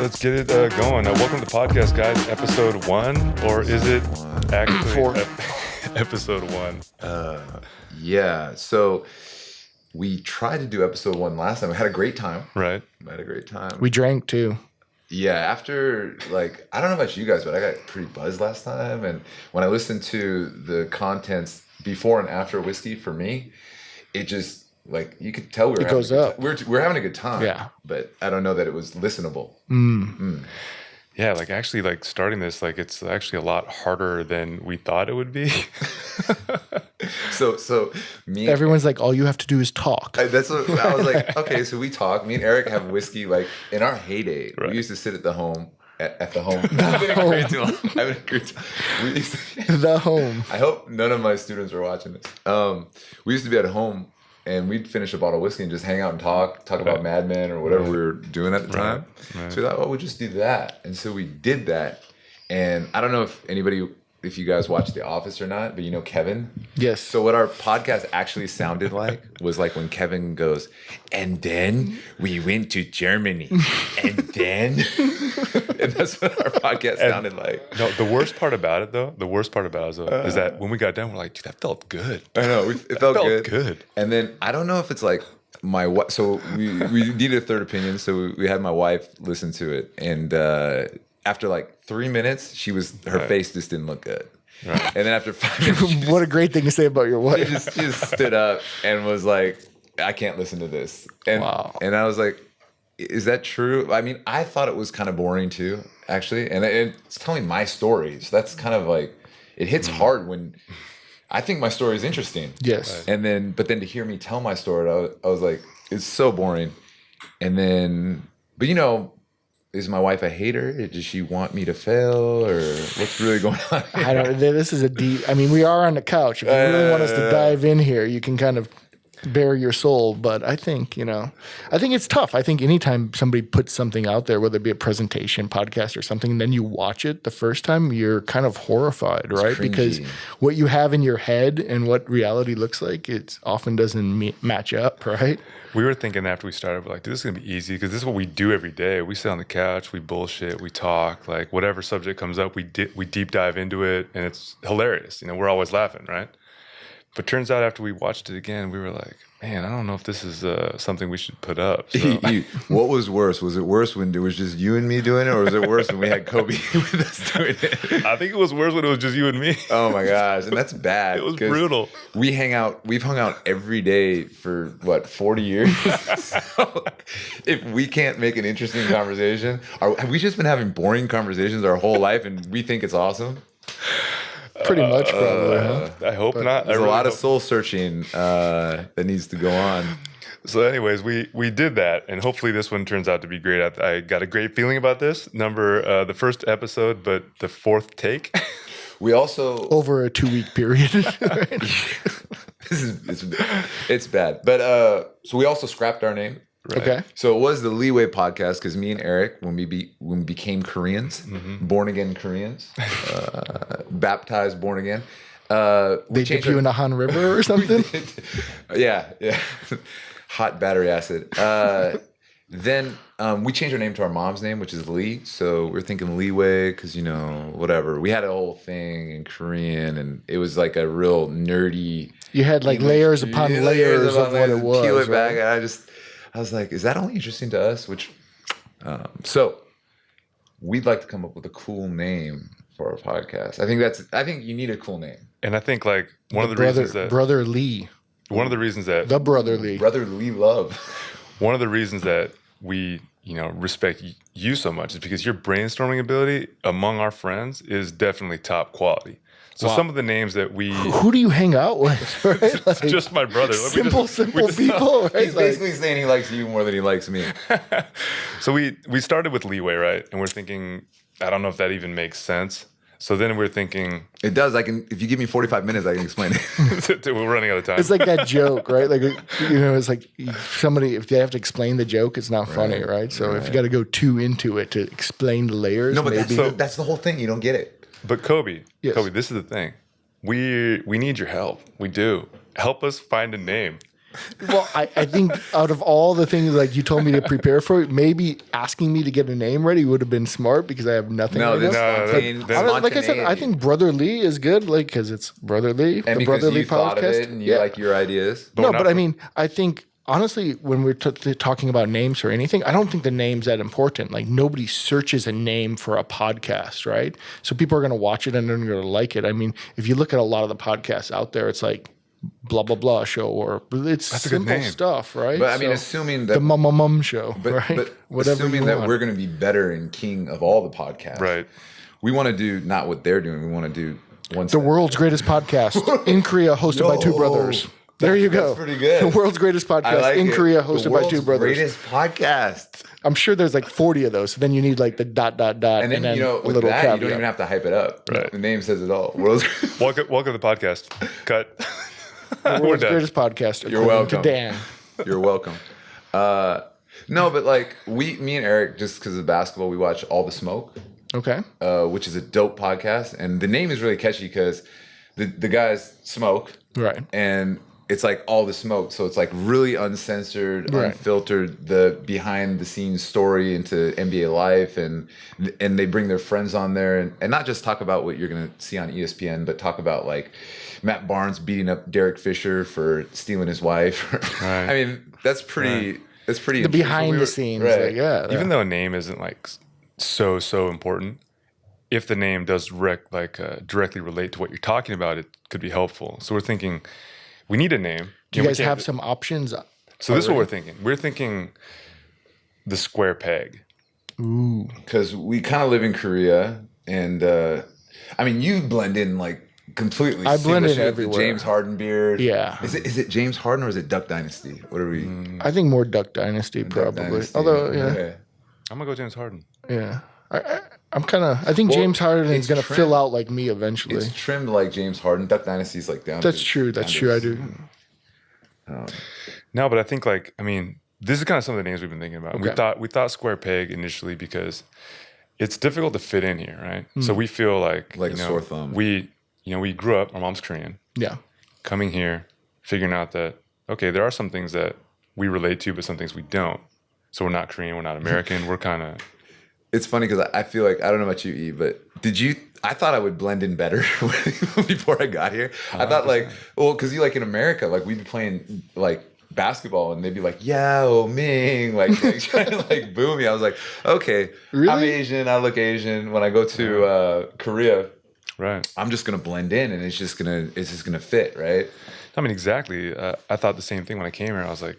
let's get it going. Welcome to the podcast, guys. Episode 1, or is it actually 4? Episode 1? Yeah. So we tried to do episode 1 last time. We had a great time. Right. We drank too. Yeah. After, I don't know about you guys, but I got pretty buzzed last time. And when I listened to the contents before and after whiskey, for me, it just, you could tell we were goes up. We're having a good time. Yeah. But I don't know that it was listenable. Yeah, actually, starting this, it's actually a lot harder than we thought it would be. So me, Everyone's like, all you have to do is talk. that's what I was like. Okay, so we talk. Me and Eric have whiskey. In our heyday, Right. we used to sit at the home. At the home. I've been a great time. We used to, The home. I hope none of my students are watching this. We used to be at home, and we'd finish a bottle of whiskey and just hang out and talk about Mad Men or whatever we were doing at the time. Right. So we thought, we'll just do that. And so we did that. And I don't know if you guys watch The Office or not, but you know Kevin? Yes. So what our podcast actually sounded like was like when Kevin goes, and then we went to Germany, and then, and that's what our podcast sounded like. No, the worst part about it, though, is that when we got done, we're like, dude, that felt good. I know, it felt good. And then I don't know if it's my wife. So we needed a third opinion, so we had my wife listen to it, and after 3 minutes, her face just didn't look good. Right. And then after 5 minutes, What a great thing to say about your wife. she just stood up and was like, I can't listen to this. And, Wow. And I was like, is that true? I mean, I thought it was kind of boring too, actually. And it's telling my story. So that's kind of it hits hard when I think my story is interesting. Yes. And but then to hear me tell my story, I was like, it's so boring. And then, but is my wife a hater? Does she want me to fail, or what's really going on here? I don't. This is a deep. I mean, we are on the couch. If you really want us to dive in here, you can kind of bare your soul. But I think it's tough. I think anytime somebody puts something out there, whether it be a presentation, podcast, or something, and then you watch it the first time, you're kind of horrified, right? Cringy. Because what you have in your head and what reality looks like, it often doesn't match up, right? We were thinking after we started, we're like, dude, this is going to be easy because this is what we do every day. We sit on the couch, we bullshit, we talk, whatever subject comes up, we deep dive into it, and it's hilarious. We're always laughing, right? But turns out after we watched it again, we were like, man, I don't know if this is something we should put up. So. What was worse? Was it worse when it was just you and me doing it, or was it worse when we had Kobe with us doing it? I think it was worse when it was just you and me. Oh my gosh, and that's bad. It was brutal. We've hung out every day for 40 years? So if we can't make an interesting conversation, have we just been having boring conversations our whole life and we think it's awesome? Pretty much, probably. Huh? I hope not. There's a lot of soul searching that needs to go on. So anyways, we did that, and hopefully this one turns out to be great. I got a great feeling about this. The first episode, but the fourth take. We also Over a 2-week period. Right? it's bad. But so we also scrapped our name. Right. Okay. So it was the Leeway podcast because me and Eric, when we became Koreans, born again Koreans, baptized born again, They dip you in the Han River or something? yeah, hot battery acid. Then we changed our name to our mom's name, which is Lee. So we're thinking Leeway because whatever. We had a whole thing in Korean, and it was like a real nerdy. You had layers upon layers of what it was. Peel it back, right? and I was like, is that only interesting to us? So we'd like to come up with a cool name for our podcast. I think you need a cool name. And I think one of the reasons that Brother Lee. One of the reasons that The Brother Lee. Brother Lee Love. One of the reasons that we respect you so much is because your brainstorming ability among our friends is definitely top quality. So some of the names that we... Who do you hang out with? Right? Just my brother. Simple people, right? He's basically saying he likes you more than he likes me. So we started with Leeway, right? And we're thinking, I don't know if that even makes sense. So then we're thinking... It does. If you give me 45 minutes, I can explain it. We're running out of time. It's like that joke, right? It's like somebody, if they have to explain the joke, it's not funny, right? So if you got to go too into it to explain the layers, No, but maybe. that's the whole thing. You don't get it. But Kobe, Yes. this is the thing. We need your help. We do. Help us find a name. Well, I think out of all the things like you told me to prepare for, maybe asking me to get a name ready would have been smart because I have nothing. No, right this now. Like I said, I think Brother Lee is good, like because it's Brother Lee, and the because Brother Lee you thought of podcast. it and you like your ideas. No, but I mean, I think honestly, when we're talking about names or anything, I don't think the name's that important. Like nobody searches a name for a podcast, right? So people are going to watch it and they're going to like it. I mean, if you look at a lot of the podcasts out there, it's like blah blah blah show or it's simple stuff, right? But I mean, assuming that the mum show, right? But whatever assuming that we're going to be better and king of all the podcasts, Right. We want to do not what they're doing. We want to do the world's greatest podcast in Korea, hosted by two brothers. There you go. That's pretty good. The world's greatest podcast in Korea, hosted by two brothers. Greatest podcast. I'm sure there's like 40 of those. So then you need like the ... And then you know, a with little that, caveat. you don't even have to hype it up. Right. The name says it all. World's Welcome to the podcast. Cut. The world's greatest podcast. You're welcome. To Dan. You're welcome. No, but like me and Eric, just because of basketball, we watch All the Smoke. Okay. Which is a dope podcast, and the name is really catchy because the guys smoke, Right. and it's like all the smoke, so it's like really uncensored, unfiltered, the behind the scenes story into NBA life, and they bring their friends on there, and not just talk about what you're gonna see on ESPN, but talk about like Matt Barnes beating up Derek Fisher for stealing his wife. Right. I mean, that's pretty. Right. That's pretty. The behind the scenes, right. like, yeah. Even though a name isn't like so important, if the name does directly relate to what you're talking about, it could be helpful. So we're thinking we need a name. Do you guys have some options? So this is what we're thinking. We're thinking the square peg. Ooh. Because we kind of live in Korea, and I mean, you blend in like completely. I blend in seamlessly with everywhere. The James Harden beard. Yeah. Is it James Harden or is it Duck Dynasty? What are we? I think more Duck Dynasty, probably. Dynasty, Although, yeah. Okay. I'm gonna go James Harden. Yeah. I'm kind of. I think James Harden is going to fill out like me eventually. It's trimmed like James Harden. Duck Dynasty's like down. That's true. That's true. I do. No, but I think this is kind of some of the names we've been thinking about. Okay. We thought square peg initially because it's difficult to fit in here, right? So we feel like a sore thumb. We grew up. Our mom's Korean. Yeah. Coming here, figuring out that okay, there are some things that we relate to, but some things we don't. So we're not Korean. We're not American. We're kind of. It's funny because I feel like I don't know about you, E, but I thought I would blend in better before I got here. I thought because you like in America, like we'd be playing like basketball and they'd be like, Yao Ming, like trying to like boo me. I was like, okay, really? I'm Asian. I look Asian. When I go to Korea, Right. I'm just gonna blend in and it's just gonna fit, right? I mean, exactly. I thought the same thing when I came here. I was like,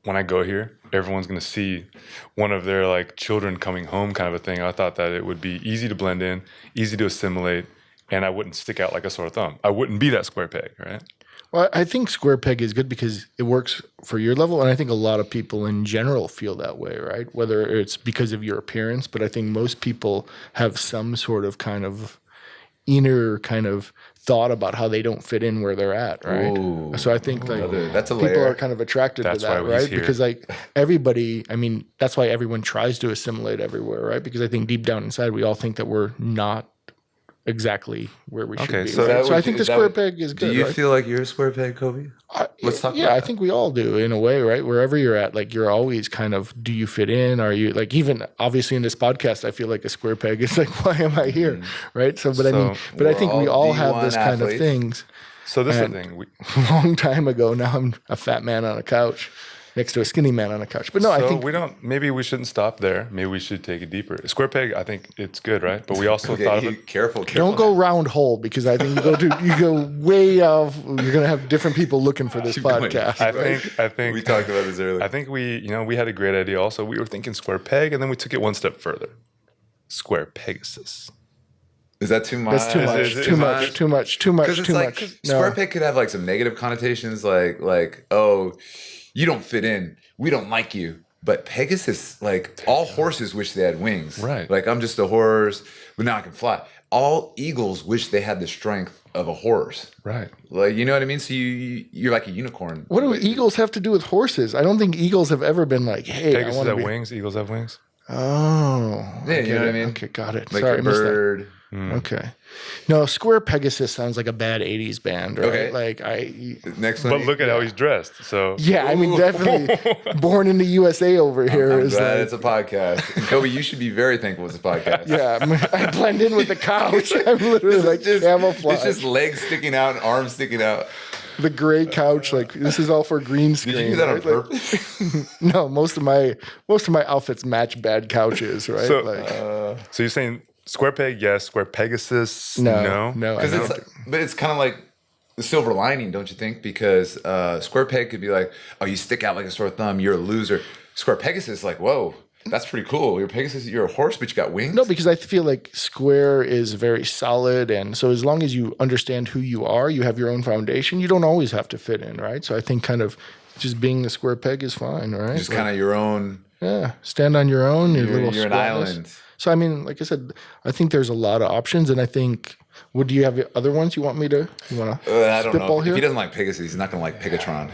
when I go here, everyone's going to see one of their like children coming home kind of a thing. I thought that it would be easy to blend in, easy to assimilate, and I wouldn't stick out like a sore thumb. I wouldn't be that square peg, right? Well, I think square peg is good because it works for your level. And I think a lot of people in general feel that way, right? Whether it's because of your appearance, but I think most people have some sort of kind of inner kind of thought about how they don't fit in where they're at, right? Ooh. So I think like That's a people layer. are kind of attracted That's to that, why he's right? here. Because like everybody, I mean, that's why everyone tries to assimilate everywhere, right? Because I think deep down inside, we all think that we're not exactly where we should Okay, be. so right? that So I would- think the is that square what- peg is good. Do you right? feel like you're a square peg, Kobe? Let's talk Yeah, about I that. think we all do in a way, right? Wherever you're at, like you're always kind of, do you fit in? Are you like, even obviously in this podcast, I feel like a square peg is like, why am I here? Right. So, but I mean, but I we're think we all all have D1 this kind of athletes. things. So this And- is the thing. Long time ago, now I'm a fat man on a couch next to a skinny man on a couch. But no, I think Maybe we shouldn't stop there. Maybe we should take it deeper. Square peg, I think it's good, right? But we also Okay, thought of it. careful. don't go round hole because I think you go way off. You're gonna have different people looking for this Keep going. podcast. I think We talked about this earlier. I think we had a great idea. Also, we were thinking square peg, and then we took it one step further. Square Pegasus. Is that too much? That's too much. Is it- Too much. Too much. Too much. Because it's Too like much. square peg could have like some negative connotations, like oh, you don't fit in. We don't like you. But Pegasus, like all horses wish they had wings. Right. Like I'm just a horse, but now I can fly. All eagles wish they had the strength of a horse. Right. Like you know what I mean? So you're like a unicorn. What do eagles have to do with horses? I don't think eagles have ever been like, hey, I Pegasus want to have be. wings. Eagles have wings. Oh. Yeah, you know what I mean? Okay, got it. Like Sorry, a I missed that. bird. Okay. No, Square Pegasus sounds like a bad 80s band, right? Okay. Like Next one. But look at how he's dressed. So yeah, I mean, definitely born in the USA over here I'm is glad like, it's a podcast. And Kobe, you should be very thankful it's a podcast. yeah, I blend in with the couch. I'm literally like camouflage. It's just legs sticking out and arms sticking out. The gray couch, like this is all for green screen. Did you do that on right? Like, purpose? no, most of my outfits match bad couches, right? So, so you're saying Square Peg, yes. Square Pegasus, no. Because it's like, but it's kind of like the silver lining, don't you think? Because Square Peg could be like, oh, you stick out like a sore thumb, you're a loser. Square Pegasus is like, whoa, that's pretty cool. You're Pegasus, you're a horse, but you got wings. No, because I feel like Square is very solid, and so as long as you understand who you are, you have your own foundation. You don't always have to fit in, right? So I think kind of just being the square peg is fine, right? Just kind of your own. Yeah, stand on your own. Your little You're an squareness. island. So I mean, like I said, I think there's a lot of options, and I think. What do you have? Other ones you want me to? You want to? I don't know. spitball If here? he doesn't like Pegasus, he's not going to like Pegatron.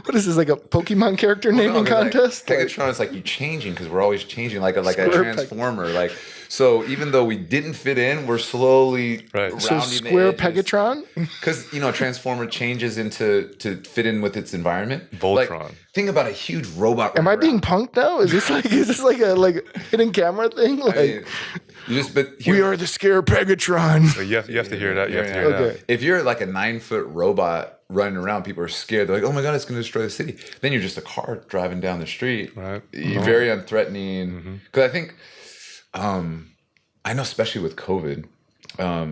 What is this, like a Pokemon character naming contest? Like, Pegatron is like you changing because we're always changing, like a Square transformer. Like so, even though we didn't fit in, we're slowly rounding So Square the edges. Pegatron? Because transformer changes into to fit in with its environment. Voltron. Like, think about a huge robot. Am I running being around. punked now? Is this like a hidden camera thing? Like I mean, but we are the Scare Pegatron. So you have to hear that. You have to hear Okay. that. If you're like a 9-foot robot running around, people are scared. They're like, "Oh my god, it's going to destroy the city." Then you're just a car driving down the street. Right. You're very unthreatening. Because I think, I know, especially with COVID,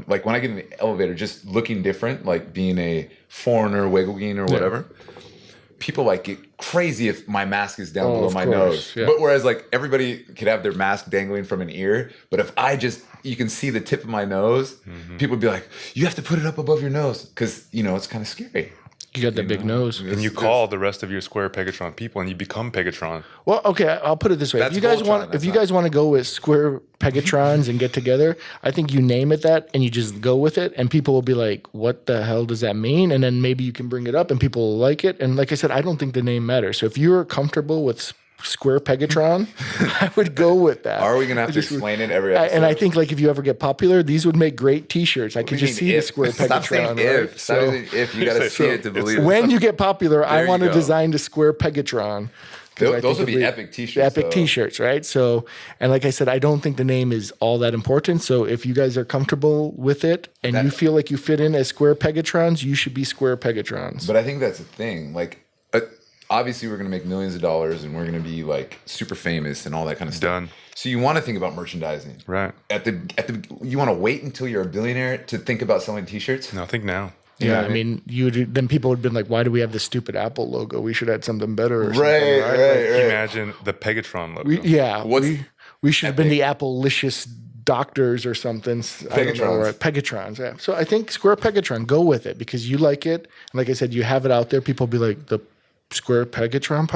like when I get in the elevator, just looking different, like being a foreigner, Wegween or whatever. People like get crazy if my mask is down below of my course, nose. yeah. But whereas like everybody could have their mask dangling from an ear, but if you can see the tip of my nose, people would be like, "You have to put it up above your nose," because it's kind of scary. You got that big nose. And you call the rest of your Square Pegatron people, and you become Pegatron. Well, okay, I'll put it this way: That's if you guys Voltron, want, that's if you not- guys want to go with Square Pegatrons and get together, I think you name it that, and you just go with it, and people will be like, "What the hell does that mean?" And then maybe you can bring it up, and people will like it. And like I said, I don't think the name matters. So if you're comfortable with Square Pegatron, I would go with that. Are we gonna have to explain it every episode? And I think like if you ever get popular, these would make great T-shirts. I could What do you just mean see the if? Square Stop saying Pegatron. if. Right? Stop saying if. You got to see it to believe it. When you get popular, I There want you to go. design the Square Pegatron. 'Cause I Those think would be it'll epic T-shirts. Epic though. T-shirts, right? So, and like I said, I don't think the name is all that important. So, if you guys are comfortable with it and you feel like you fit in as Square Pegatrons, you should be Square Pegatrons. But I think that's the thing. Like, obviously, we're gonna make millions of dollars, and we're gonna be like super famous and all that kind of stuff. Done. So you want to think about merchandising, Right. You want to wait until you're a billionaire to think about selling T-shirts. No, I think now. Yeah, know what I I mean, then people would have been like, "Why do we have this stupid Apple logo? We should add something better." Or Right, something, right, Like, right. Imagine the Pegatron logo. we should have been the Apple-licious doctors or something. I don't know, Pegatrons. right? Pegatrons. Yeah. So I think Square Pegatron, go with it because you like it. And like I said, you have it out there. People be like, the Square Pegatron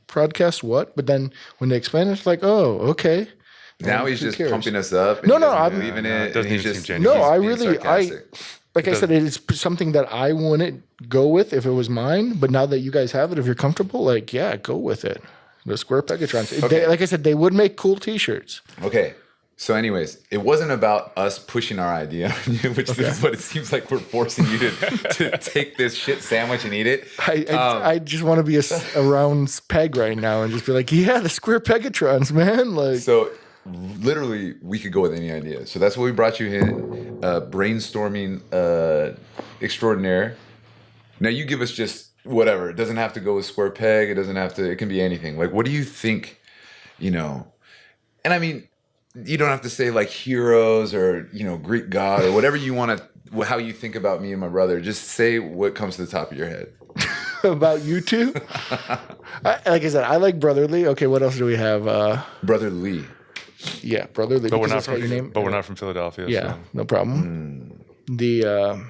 podcast, what? But then when they explain it, it's like, oh, okay. Now And he's who just cares? pumping us up. And No, he no, doesn't I'm- believe in No, it. it doesn't and he's even just seem genuine. No, I being really, sarcastic. like I said, it's something that I wouldn't go with if it was mine. But now that you guys have it, if you're comfortable, like, yeah, go with it. The Square Pegatrons. Okay. Like I said, they would make cool T-shirts. Okay. So, anyways, it wasn't about us pushing our idea on you, which is what it seems like we're forcing you to take this shit sandwich and eat it. I just want to be a round peg right now and just be like, yeah, the Square Pegatrons, man. Like, So, literally, we could go with any idea. So that's what we brought you in, brainstorming extraordinaire. Now you give us just whatever. It doesn't have to go with square peg. It doesn't have to. It can be anything. Like, what do you think? And I mean, you don't have to say like heroes or Greek god or whatever you want to. How you think about me and my brother. Just say what comes to the top of your head. about you two. Like I said, I like Brotherly. Okay, what else do we have? Brother Lee. Yeah, Brotherly. But we're because not that's how you name. from. But we're not from Philadelphia. Yeah, So. no problem. The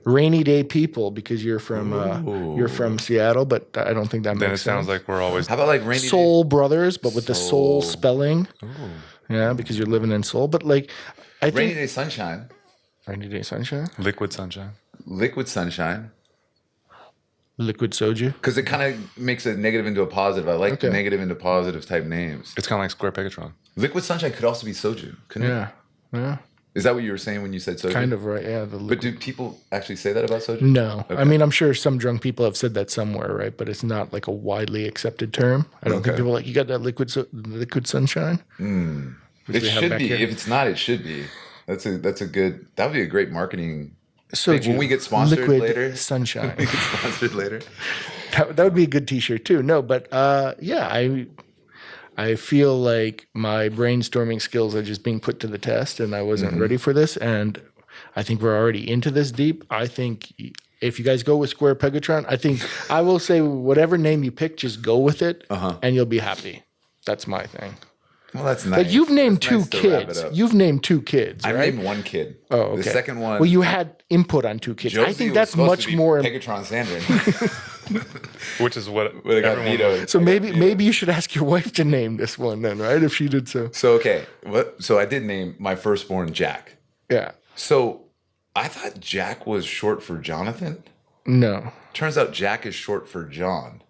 Rainy Day People, because you're from Seattle, but I don't think that Then it makes sounds sense. like we're always. How about like Randy? Soul Brothers, but with the soul Soul. spelling. Yeah, because you're living in Seoul. But like, I think Rainy Day Sunshine. Rainy Day Sunshine. Liquid sunshine. Liquid Sunshine. Liquid soju. Because it kind of makes a negative into a positive. I like Okay. negative into positive type names. It's kind of like Square Pegatron. Liquid Sunshine could also be soju, couldn't it? Yeah. Yeah. Is that what you were saying when you said soju? Kind of right. Yeah. But do people actually say that about soju? No. Okay. I mean, I'm sure some drunk people have said that somewhere, right? But it's not like a widely accepted term. I don't think Okay. people are like, you got that liquid sunshine? Which It we have should back be. here. If it's not, it should be. That's a good. That would be a great marketing. Soju. When we get sponsored liquid later. sunshine. We get sponsored later. That would be a good T-shirt too. No, but yeah, I feel like my brainstorming skills are just being put to the test, and I wasn't ready for this. And I think we're already into this deep. I think if you guys go with Square Pegatron, I think I will say whatever name you pick, just go with it, and you'll be happy. That's my thing. Well, that's nice. Like you've named That's two nice to wrap it kids. up. You've named two kids, I right? named one kid. Oh, okay. The second one. Well, you had input on two kids. Josie I think was that's supposed much to be more. Pegatron Sandrin. Which is what But it got everyone vetoed. So I got maybe vetoed. you should ask your wife to name this one then, right? If she did so. So okay, so I did name my firstborn Jack. Yeah. So I thought Jack was short for Jonathan. No. Turns out Jack is short for John.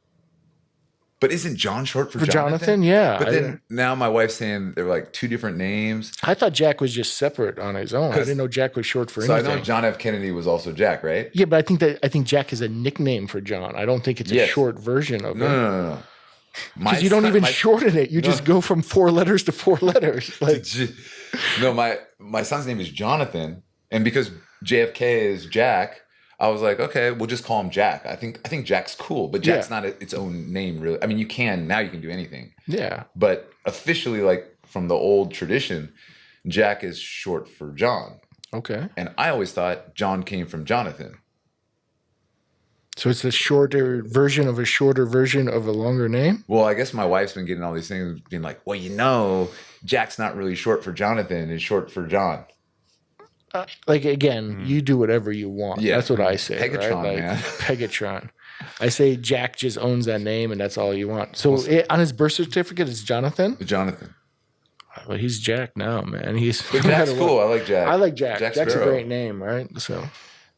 But isn't John short for Jonathan? Yeah. But then now my wife's saying they're like two different names. I thought Jack was just separate on his own. I didn't know Jack was short for So anything. I know John F. Kennedy was also Jack, right? Yeah, but I think Jack is a nickname for John. I don't think it's a Yes. short version of it. No. Because you don't even shorten it. You just go from 4 letters to 4 letters. Like No, my son's name is Jonathan, and because JFK is Jack, I was like, okay, we'll just call him Jack. I think Jack's cool, but Jack's not its own name, really. I mean, you can do anything, yeah. but officially, like from the old tradition, Jack is short for John, Okay. and I always thought John came from Jonathan. So it's a shorter version of a longer name? Well, I guess my wife's been getting all these things, being like, well, Jack's not really short for Jonathan; it's short for John. Like again, you do whatever you want. Yeah. That's what I say. Pegatron, right? Like, man. Pegatron. I say Jack just owns that name, and that's all you want. So on his birth certificate, it's Jonathan. Jonathan. But he's Jack now, man. He's But Jack's cool. I like Jack. I like Jack. Jack Jack's a Sparrow. great name, right? So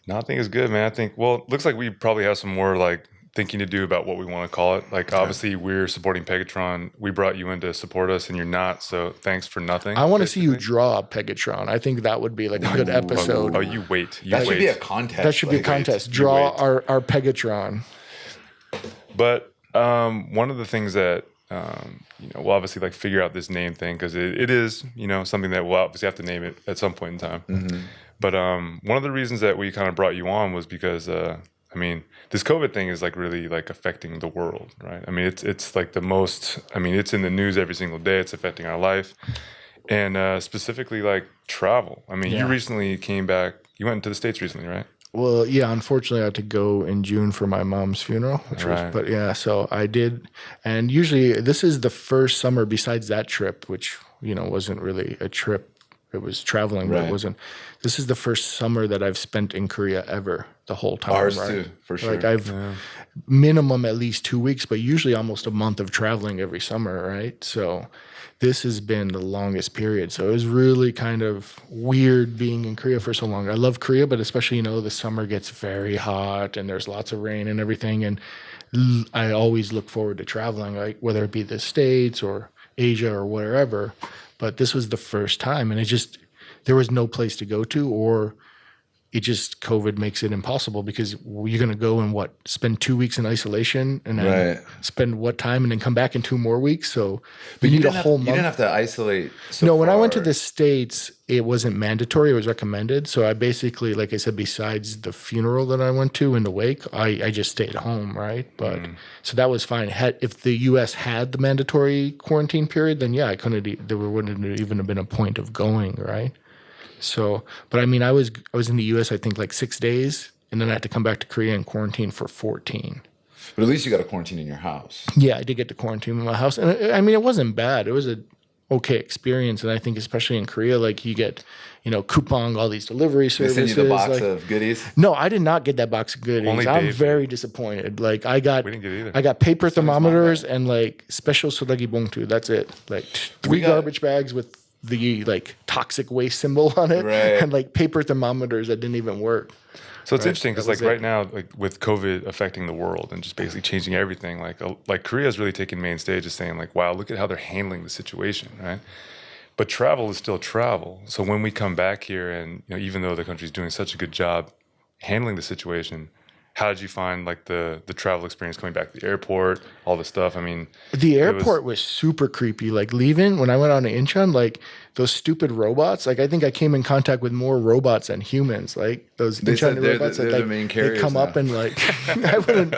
No, I think it's good, man. I think, well, it looks like we probably have some more like thinking to do about what we want to call it. Like, obviously, we're supporting Pegatron. We brought you in to support us, and you're not. So thanks for nothing. I want to see you draw Pegatron. I think that would be like a good episode. Oh, you wait. You That wait. should be a contest. That should be a like, contest. you Draw wait. our Pegatron. But one of the things that we'll obviously like figure out this name thing because it is something that we'll obviously have to name it at some point in time. Mm-hmm. But one of the reasons that we kind of brought you on was because this COVID thing is like really like affecting the world, right? I mean, it's like the most. I mean, it's in the news every single day. It's affecting our life, and specifically like travel. I mean, you recently came back. You went to the States recently, right? Well, yeah, unfortunately, I had to go in June for my mom's funeral, Right. but yeah, so I did. And usually, this is the first summer besides that trip, which, wasn't really a trip. It was traveling, but Right. it wasn't. This is the first summer that I've spent in Korea ever, the whole time. Ours right? too, for sure. Like I've minimum at least 2 weeks, but usually almost a month of traveling every summer, right? So this has been the longest period. So it was really kind of weird being in Korea for so long. I love Korea, but especially, the summer gets very hot and there's lots of rain and everything. And I always look forward to traveling, like whether it be the States or Asia or wherever. But this was the first time, and there was no place to go to, or COVID makes it impossible because you're going to go and spend 2 weeks in isolation and then Right. spend what time and then come back in 2 more weeks. So But you you need a didn't, whole have, you month. didn't have to isolate. So No, when I went to far. the States, it wasn't mandatory. It was recommended. So I basically, like I said, besides the funeral that I went to in the wake, I just stayed home, right? But so that was fine. If the U.S. had the mandatory quarantine period, then yeah, I couldn't. There wouldn't even have been a point of going, right? So, but I mean, I was in the U.S. I think like 6 days, and then I had to come back to Korea and quarantine for 14. But at least you got a quarantine in your house. Yeah, I did get to quarantine in my house, and I mean, it wasn't bad. It was a okay experience, and I think especially in Korea, like you get, coupon, all these delivery They services. send you the box like, of goodies. no, I did not get that box of goodies. Only I'm Dave very disappointed. Like I got, We didn't get either. I got paper Someone's mom thermometers and like special suragi bongtu. That's it. Like 3 got- garbage bags with the like toxic waste symbol on it, Right. and like paper thermometers that didn't even work. So it's Right, interesting because that was like right it. now, like with COVID affecting the world and just basically changing everything, like Korea's really taken main stage as saying like, wow, look at how they're handling the situation, right? But travel is still travel. So when we come back here, and even though the country's doing such a good job handling the situation, how did you find like the travel experience coming back to the airport, all the stuff? I mean, The it was- airport was super creepy. Like leaving when I went on to Incheon, like those stupid robots. Like I think I came in contact with more robots than humans. Like those They said Incheon they're robots the- that they're like the main they carriers come up now. and like I wouldn't.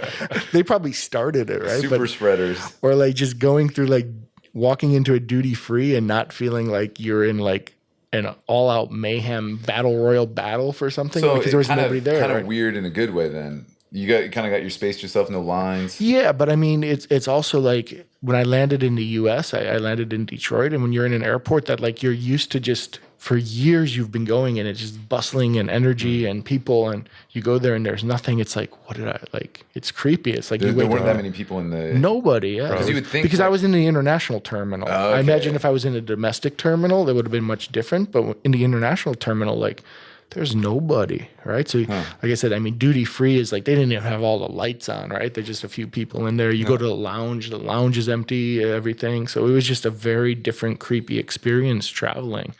They probably started it, right? Super But spreaders. or like just going through like walking into a duty free and not feeling like you're in like an all out mayhem battle royal battle for something So because there was kind nobody of, there. Kind right? of weird in a good way. Then you kind of got your space to yourself, no lines. Yeah, but I mean, it's also like when I landed in the U.S., I landed in Detroit, and when you're in an airport that like you're used to just for years you've been going and it's just bustling and energy and people, and you go there and there's nothing. It's like, what did I like? It's creepy. It's like There you wait. weren't that many people in the. Nobody, yeah. Because you would think because I like- was in the international terminal. Oh, I imagine okay. if I was in a domestic terminal, that would have been much different. But in the international terminal, like there's nobody, right? So, like I said, I mean, duty free is like they didn't even have all the lights on, right? There's just a few people in there. You go to the lounge is empty, everything. So it was just a very different, creepy experience traveling.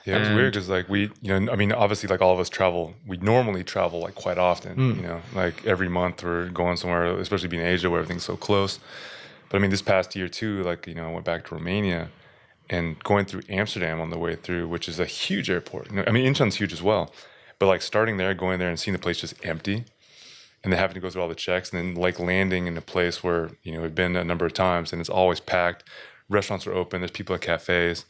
Yeah, it was weird because like we, I mean, obviously like all of us travel, we normally travel like quite often, like every month we're going somewhere, especially being in Asia where everything's so close. But I mean, this past year too, like, I went back to Romania and going through Amsterdam on the way through, which is a huge airport. I mean, Incheon's huge as well, but like starting there, going there and seeing the place just empty and then having to go through all the checks and then like landing in a place where, we've been a number of times and it's always packed. Restaurants are open. There's people at cafes.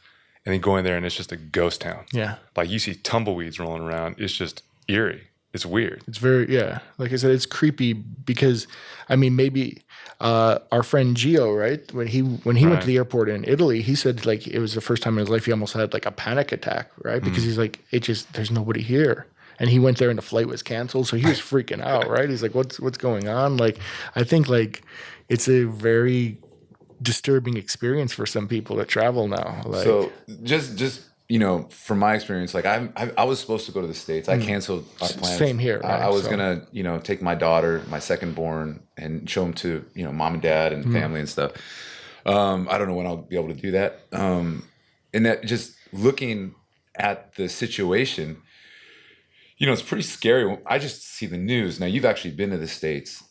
And then going there and it's just a ghost town. Yeah. Like you see tumbleweeds rolling around. It's just eerie. It's weird. It's very, yeah. Like I said, it's creepy because, I mean, maybe our friend Gio, right? When he went to the airport in Italy, he said like it was the first time in his life he almost had like a panic attack, right? Because he's like, there's nobody here. And he went there and the flight was canceled. So he was freaking out, right? He's like, what's going on? Like, I think like it's a very disturbing experience for some people that travel now. Like, So just from my experience, like I was supposed to go to the States. I canceled our plans. Same here, right? I was So- gonna take my daughter, my second born, and show them to mom and dad and family and stuff. I don't know when I'll be able to do that. And that just looking at the situation, it's pretty scary. I just see the news. Now, you've actually been to the States.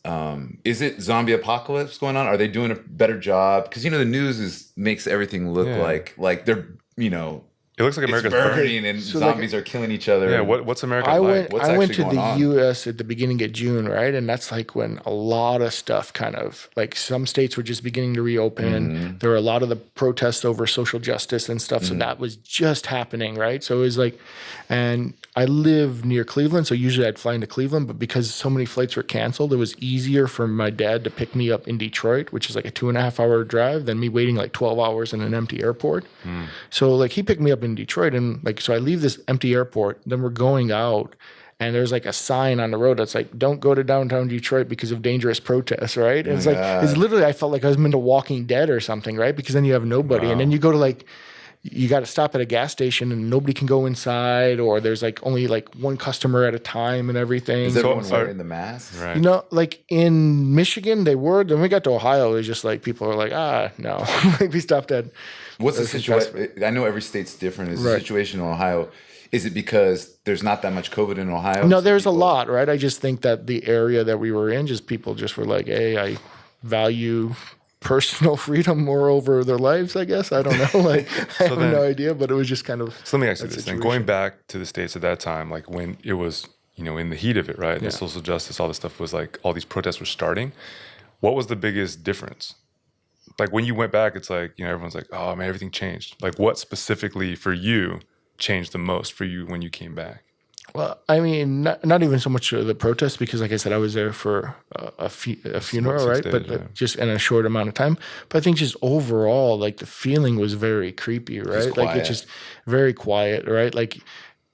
Is it zombie apocalypse going on? Are they doing a better job? Because, the news makes everything look like they're, It looks like it's America's burning and So, like, zombies are killing each other. Yeah, what's America I like? went. What's I went actually to the going on? U.S. at the beginning of June, right, and that's like when a lot of stuff kind of like some states were just beginning to reopen. There were a lot of the protests over social justice and stuff, so that was just happening, right? So it was like, and I live near Cleveland, so usually I'd fly into Cleveland, but because so many flights were canceled, it was easier for my dad to pick me up in Detroit, which is like a 2.5-hour drive, than me waiting like 12 hours in an empty airport. So like he picked me up in Detroit, and like so I leave this empty airport, then we're going out, and there's like a sign on the road that's like, "Don't go to downtown Detroit because of dangerous protests," right? And it's like it's literally I felt like I was into Walking Dead or something, right? Because then you have nobody, and then you go to like. You got to stop at a gas station and nobody can go inside, or there's like only like one customer at a time and everything. Is everyone So- wearing the masks? Right. Like in Michigan, they were. Then we got to Ohio, it was just like people are like, no. Like we stopped at. What's the There's some situation? I know every state's different. Is the Right. situation in Ohio? Is it because there's not that much COVID in Ohio? No, So there's a people- lot, right? I just think that the area that we were in, just people just were like, hey, I value personal freedom more over their lives, I guess. I don't know. Like, I have then- no idea, but it was just kind of. So let me ask you that this. Then situation. going back to the States at that time, like when it was, in the heat of it, right? The social justice, all this stuff was like all these protests were starting. What was the biggest difference? Like when you went back, it's like, everyone's like, oh man, everything changed. Like what specifically for you changed the most for you when you came back? Well, I mean, not even so much the protest, because, like I said, I was there for a funeral, 6 right? days, But yeah. just in a short amount of time. But I think just overall, like the feeling was very creepy, right? Like quiet. it's just very quiet, right? Like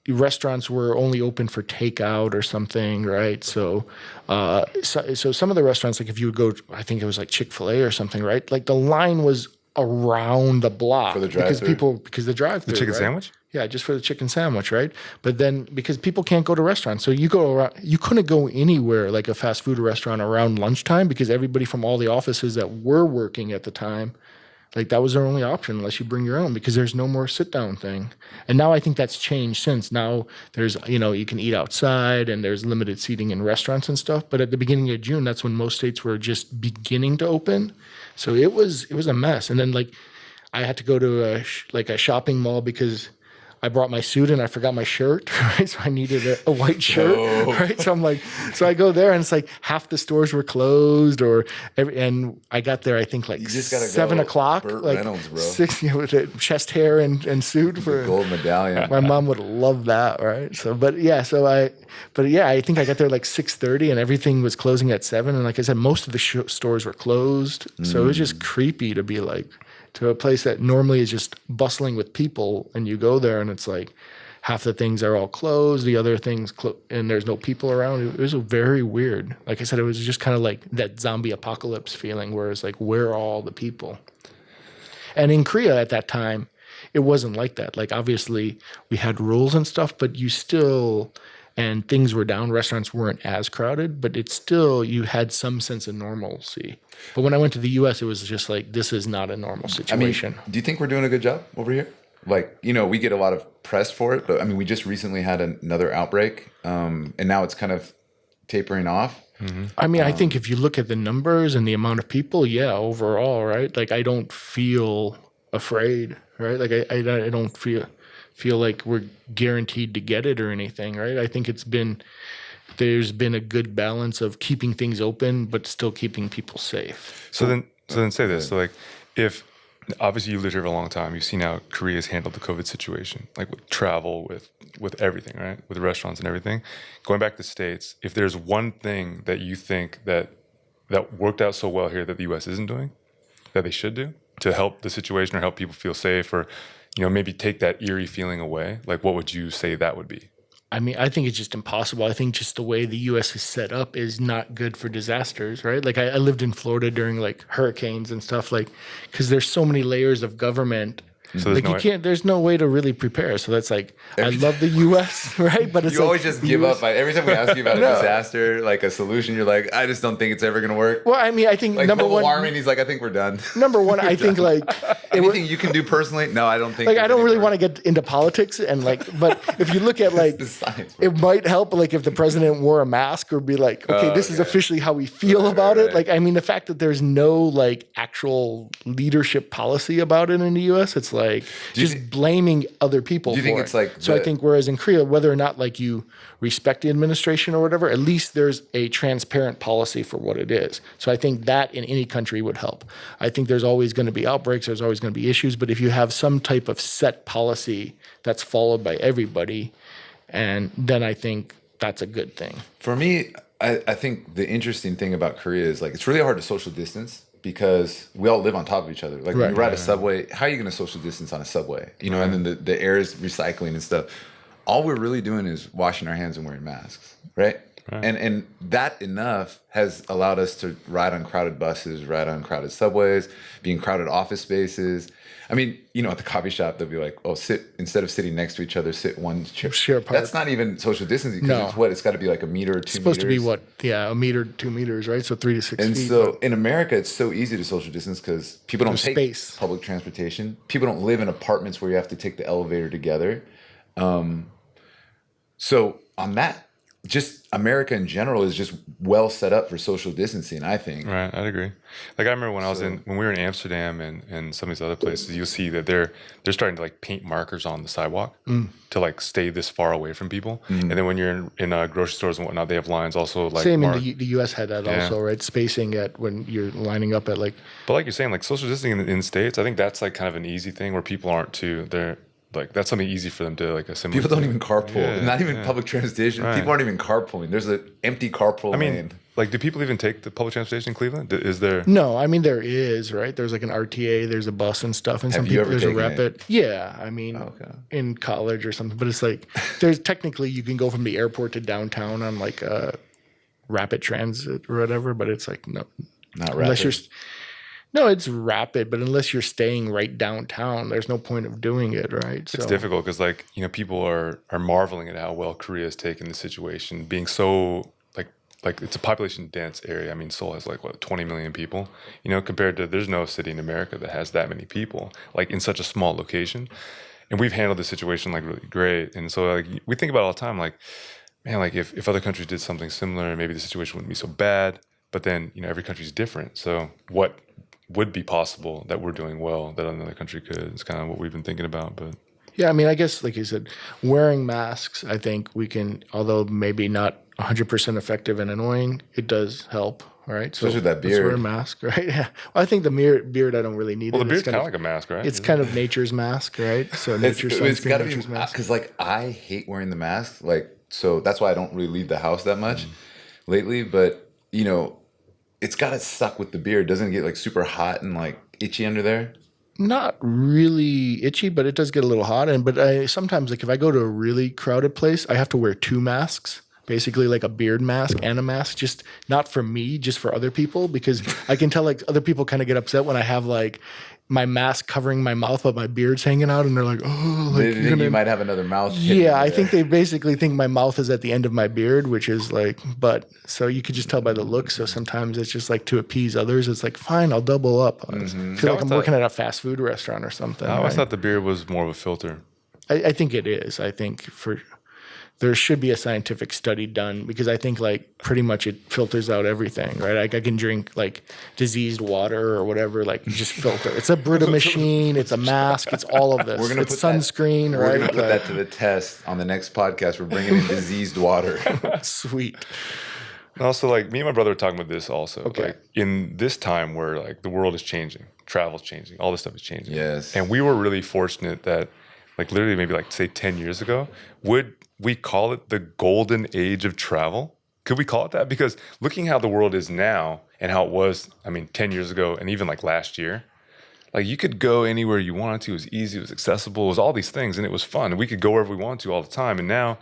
restaurants were only open for takeout or something, right? So some of the restaurants, like if you would go, I think it was like Chick-fil-A or something, right? Like the line was around the block For the because drive-thru? because the drive-thru, The chicken right? sandwich? Yeah, just for the chicken sandwich, right? But then because people can't go to restaurants, so you go around, you couldn't go anywhere like a fast food restaurant around lunchtime because everybody from all the offices that were working at the time, like that was their only option unless you bring your own because there's no more sit down thing. And now I think that's changed since. Now there's, you can eat outside and there's limited seating in restaurants and stuff. But at the beginning of June, that's when most states were just beginning to open. So it was a mess. And then like I had to go to a shopping mall because I brought my suit and I forgot my shirt, right? So I needed a white shirt, right? So I'm like, so I go there and it's like half the stores were closed and I got there, I think like You just gotta 7 go o'clock, Burt like Reynolds, bro. 6, with a chest hair and suit for Gold medallion. my mom would love that, right? So, I think I got there like 6:30 and everything was closing at 7. And like I said, most of the stores were closed. So it was just creepy to be like, to a place that normally is just bustling with people, and you go there and it's like half the things are all closed, the other things and there's no people around. It was very weird. Like I said, it was just kind of like that zombie apocalypse feeling where it's like, where are all the people? And in Korea at that time, it wasn't like that. Like obviously we had rules and stuff, but you still, and things were down, restaurants weren't as crowded, but it's still, you had some sense of normalcy. But when I went to the US, it was just like, this is not a normal situation. Do you think we're doing a good job over here? Like, we get a lot of press for it, but I mean, we just recently had another outbreak, and now it's kind of tapering off. Mm-hmm. I mean, I think if you look at the numbers and the amount of people, yeah, overall, right? Like, I don't feel afraid, right? Like, I don't feel like we're guaranteed to get it or anything, right? I think there's been a good balance of keeping things open, but still keeping people safe. So then say this. So like, if obviously you lived here for a long time, you've seen how Korea's handled the COVID situation, like with travel, with everything, right? With restaurants and everything. Going back to the States, if there's one thing that you think that worked out so well here that the U.S. isn't doing, that they should do to help the situation or help people feel safe, or maybe take that eerie feeling away, like what would you say that would be? I mean, I think it's just impossible. I think just the way the U.S. is set up is not good for disasters, right? Like I lived in Florida during like hurricanes and stuff, like because there's so many layers of government. So There's no way to really prepare. So that's like, I love the U.S., right? But it's You always just give up. Every time we ask you about a disaster, like a solution, you're like, I just don't think it's ever going to work. Well, I mean, I think Like number global one, warming, he's like, I think we're done. number one, I think like Anything you can do personally? No, I don't think. like I don't really want to get into politics and like, but if you look at like, the science, bro. it might help like if the president wore a mask or be like, okay, this is officially how we feel about it. Like, I mean, the fact that there's no like actual leadership policy about it in the U.S., it's like just blaming other people. Do you think for it's it. like So I think whereas in Korea, whether or not like you respect the administration or whatever, at least there's a transparent policy for what it is. So I think that in any country would help. I think there's always going to be outbreaks, there's always going to be issues, but if you have some type of set policy that's followed by everybody, and then I think that's a good thing. For me, I think the interesting thing about Korea is like it's really hard to social distance because we all live on top of each other. Like when you ride a subway, how are you going to social distance on a subway? And then the air is recycling and stuff. All we're really doing is washing our hands and wearing masks, right? And that enough has allowed us to ride on crowded buses, ride on crowded subways, be in crowded office spaces. I mean, at the coffee shop, they'll be like, oh, instead of sitting next to each other, sit one chair. Share apart. That's not even social distancing. No. It's got to be like a meter or 2 meters. It's supposed to be what? Yeah, a meter, 2 meters, right? So 3 to 6 And feet. so in America, it's so easy to social distance because people don't take space. public transportation. People don't live in apartments where you have to take the elevator together. So on that, just America in general is just well set up for social distancing, I think. Right, I'd agree. Like I remember when we were in Amsterdam and some of these other places, you'll see that they're starting to like paint markers on the sidewalk to like stay this far away from people. And then when you're in grocery stores and whatnot, they have lines also like Same in the U.S. had that Yeah. also, right? Spacing at when you're lining up at like. But like you're saying, like social distancing in the States, I think that's like kind of an easy thing where people aren't they're like that's something easy for them to like assimilate. People don't even carpool. Yeah, Not even public transportation. Right. People aren't even carpooling. There's an empty carpool lane. Like, do people even take the public transportation in Cleveland? Is there? No, I mean there is, right? There's like an RTA, there's a bus and stuff, and Have some you people ever there's a taken rapid. Yeah, I mean in college or something, but it's like there's technically you can go from the airport to downtown on like a rapid transit or whatever, but it's like no, Not unless rapid. No, it's rapid, but unless you're staying right downtown, there's no point of doing it, right? It's difficult because, like, people are marveling at how well Korea has taken the situation, being so like it's a population dense area. I mean, Seoul has like what 20 million people, compared to there's no city in America that has that many people, like in such a small location. And we've handled the situation like really great. And so like we think about it all the time, like, man, like if other countries did something similar, maybe the situation wouldn't be so bad. But then, every country's different. So what would be possible that we're doing well that another country could? It's kind of what we've been thinking about. But yeah, I mean, I guess like you said, wearing masks, I think we can, although maybe not 100% effective and annoying, it does help. Right, so especially with that let's wear a beard. mask, right? Yeah, well, I think the beard I don't really need. well, it. the beard's It's kind of like a mask, right? It's kind of nature's mask, right? So nature's It's sunscreen, got to be nature's mask. because like I hate wearing the mask. Like so that's why I don't really leave the house that much lately. But it's got to suck with the beard. Doesn't it get like super hot and like itchy under there? Not really itchy, but it does get a little hot. But I sometimes, like if I go to a really crowded place, I have to wear two masks, basically like a beard mask and a mask, just not for me, just for other people, because I can tell like other people kind of get upset when I have like my mask covering my mouth, but my beard's hanging out, and they're like, "Oh, like They think you might have another mouth. hidden Yeah, under I there. think they basically think my mouth is at the end of my beard, which is like, but so you could just tell by the look. So sometimes it's just like to appease others. It's like, fine, I'll double up. I feel like I'm working at a fast food restaurant or something. I always right? thought the beard was more of a filter. I think it is. I think there should be a scientific study done because I think like pretty much it filters out everything, right? Like I can drink like diseased water or whatever, like you just filter. It's a Brita machine, it's a mask, it's all of this. We're gonna It's put that- sunscreen, We're right? gonna put that to the test on the next podcast. We're bringing in diseased water. Sweet. And also, like me and my brother were talking about this also. Okay. Like in this time where like the world is changing, travel's changing, all this stuff is changing. Yes. And we were really fortunate that, like literally maybe like say 10 years ago, would we call it the golden age of travel? Could we call it that? Because looking how the world is now and how it was, 10 years ago and even like last year, like you could go anywhere you wanted to. It was easy, it was accessible, it was all these things, and it was fun. And we could go wherever we wanted to all the time. And now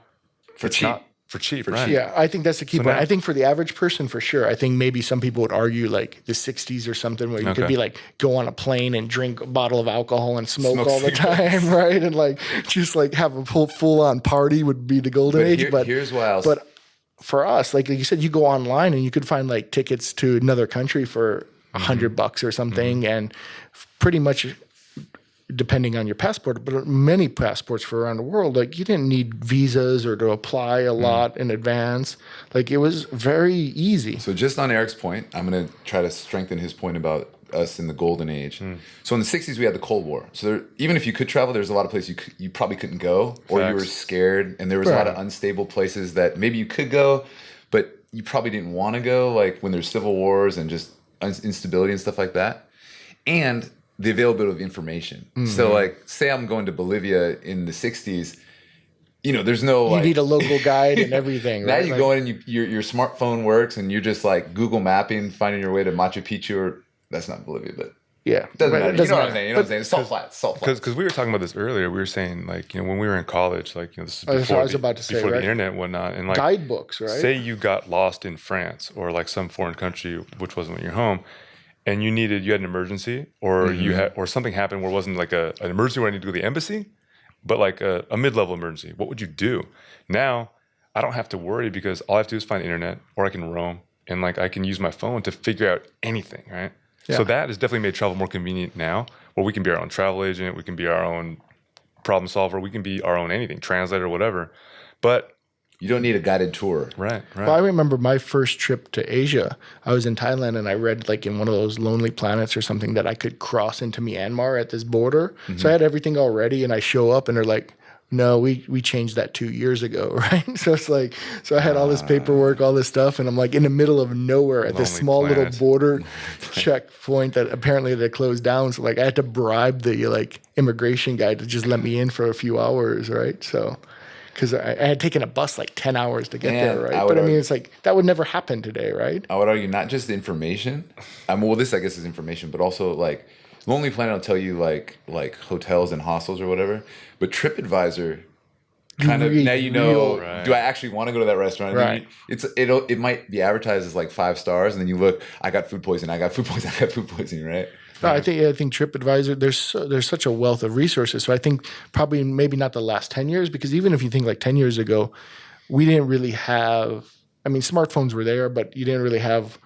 For it's cheap. not for cheap, right? Yeah, I think that's the key So point. now- I think for the average person, for sure. I think maybe some people would argue like the 60s or something where you could Okay. be like go on a plane and drink a bottle of alcohol and smoke Smoke all the cigarettes. time, right? And like just like have a full on party would be the golden age. Here's why I'll But for us, like you said, you go online and you could find like tickets to another country for $100 or something, and pretty much depending on your passport, but many passports for around the world, like you didn't need visas or to apply a lot in advance. Like it was very easy. So just on Eric's point, I'm going to try to strengthen his point about us in the golden age. So in the 60s, we had the Cold War. So even if you could travel, there's a lot of places you probably couldn't go, or you were Facts. scared, and there was a lot of unstable places that maybe you could go, but you probably didn't want to go, like when there's civil wars and just instability and stuff like that. And the availability of information. So like, say I'm going to Bolivia in the 60s, there's no You like, need a local guide and everything. now right? you Like, go in and your smartphone works and you're just like Google mapping, finding your way to Machu Picchu, or that's not Bolivia, but yeah, it doesn't but matter. it doesn't You know what I'm matter. saying? You know what I'm saying? It's salt flats, salt flats. Because we were talking about this earlier. We were saying like, when we were in college, like, this is That's what before, I was about to say, before right? the internet and whatnot. And like, Guidebooks, right? say you got lost in France or like some foreign country, which wasn't your home, and you had an emergency, or you had, or something happened where it wasn't like an emergency where I need to go to the embassy, but like a mid-level emergency. What would you do? Now, I don't have to worry because all I have to do is find the internet, or I can roam, and like I can use my phone to figure out anything, right? Yeah. So that has definitely made travel more convenient now, where we can be our own travel agent, we can be our own problem solver, we can be our own anything, translator, whatever. But You don't need a guided tour. right. Well, I remember my first trip to Asia. I was in Thailand and I read like in one of those Lonely Planets or something that I could cross into Myanmar at this border. So I had everything all ready and I show up and they're like, no, we changed that 2 years ago, right? So it's like, so I had all this paperwork, all this stuff, and I'm like in the middle of nowhere at this Lonely small Planet. little border checkpoint that apparently they closed down. So like I had to bribe the like immigration guy to just let me in for a few hours, right? So because I had taken a bus like 10 hours to get there, And right? I But would I mean, argue- it's like that would never happen today, right? I would argue not just the information. Well, this I guess is information, but also like Lonely Planet will tell you like hotels and hostels or whatever. But TripAdvisor kind of Real- now you know, Right. do I actually want to go to that restaurant? And then Right. it might be advertised as like 5 stars, and then you look, I got food poisoning, I got food poisoning, I got food poisoning, right? No, I think TripAdvisor, there's such a wealth of resources. So I think probably maybe not the last 10 years, because even if you think like 10 years ago, we didn't really have, I mean, smartphones were there, but you didn't really have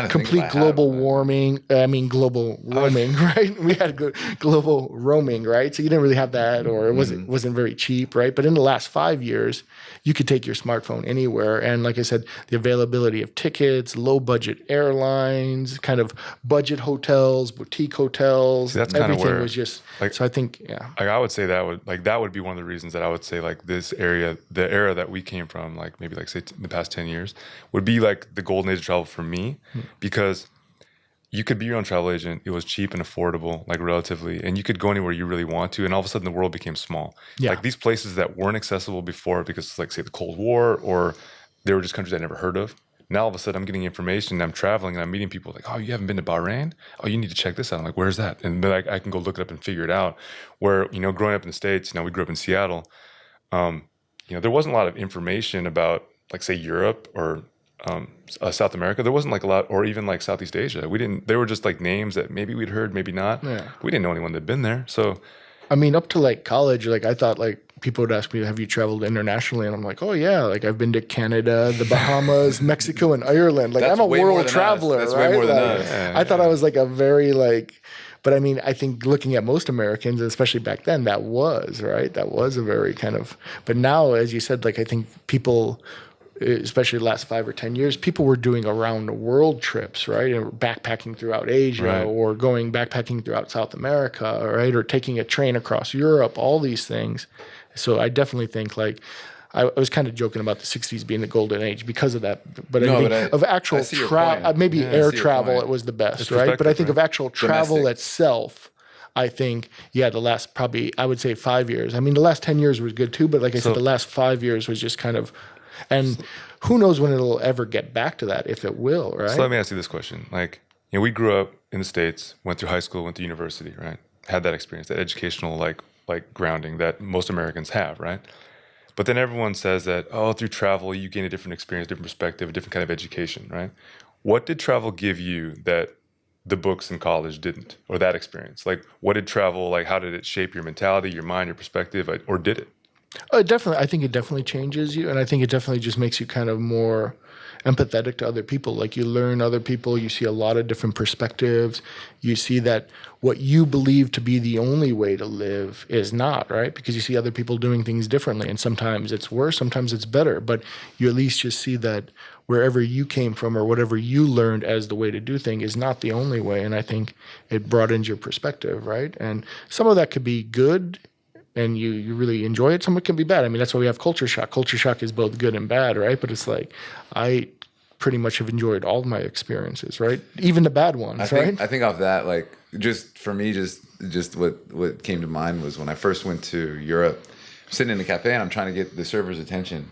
complete global warming. I mean, global roaming, right? We had global roaming, right? So you didn't really have that, or it wasn't very cheap, right? But in the last 5 years, you could take your smartphone anywhere. And like I said, the availability of tickets, low budget airlines, kind of budget hotels, boutique hotels, that's kind of everything where, was just, like, so I think, yeah. Like I would say that would be one of the reasons that I would say like this area, the era that we came from, like maybe like say the past 10 years, would be like the golden age of travel for me, because you could be your own travel agent. It was cheap and affordable, like relatively, and you could go anywhere you really want to. And all of a sudden the world became small. Yeah. Like these places that weren't accessible before because like say the Cold War, or they were just countries I never heard of. Now all of a sudden I'm getting information and I'm traveling and I'm meeting people like, oh, you haven't been to Bahrain? Oh, you need to check this out. I'm like, where's that? And then I can go look it up and figure it out. Where, growing up in the States, we grew up in Seattle, there wasn't a lot of information about like say Europe or South America. There wasn't like a lot, or even like Southeast Asia. They were just like names that maybe we'd heard, maybe not. Yeah. We didn't know anyone that'd been there. So, I mean, up to like college, like I thought like people would ask me, have you traveled internationally? And I'm like, oh yeah, like I've been to Canada, the Bahamas, Mexico, and Ireland. Like I'm a world traveler, That's right? way more than like, us. I thought I was like a very like, but I mean, I think looking at most Americans, especially back then, that was, right? That was a very kind of, but now, as you said, like I think people, especially the last 5 or 10 years, people were doing around the world trips, right? And backpacking throughout Asia, Right. or going backpacking throughout South America, right? Or taking a train across Europe, all these things. So I definitely think like, I was kind of joking about the 60s being the golden age because of that. But I think of actual travel, maybe air travel, it was the best, right? But I think of actual travel itself, I think, the last probably, I would say 5 years. I mean, the last 10 years was good too, but like I said, the last 5 years was just kind of, and who knows when it'll ever get back to that, if it will, right? So let me ask you this question. Like, we grew up in the States, went through high school, went to university, right? Had that experience, that educational like grounding that most Americans have, right? But then everyone says that, oh, through travel, you gain a different experience, different perspective, a different kind of education, right? What did travel give you that the books in college didn't, or that experience? Like, what did travel, like, how did it shape your mentality, your mind, your perspective, or did it? Definitely. I think it definitely changes you. And I think it definitely just makes you kind of more empathetic to other people. Like you learn other people, you see a lot of different perspectives. You see that what you believe to be the only way to live is not, right? Because you see other people doing things differently. And sometimes it's worse, sometimes it's better. But you at least just see that wherever you came from or whatever you learned as the way to do things is not the only way. And I think it broadens your perspective, right? And some of that could be good, and you really enjoy it. Some of it can be bad. I mean, that's why we have culture shock. Culture shock is both good and bad, right? But it's like, I pretty much have enjoyed all of my experiences, right? Even the bad ones, right? I think off that, like, just for me, just what came to mind was when I first went to Europe, I'm sitting in a cafe and I'm trying to get the server's attention.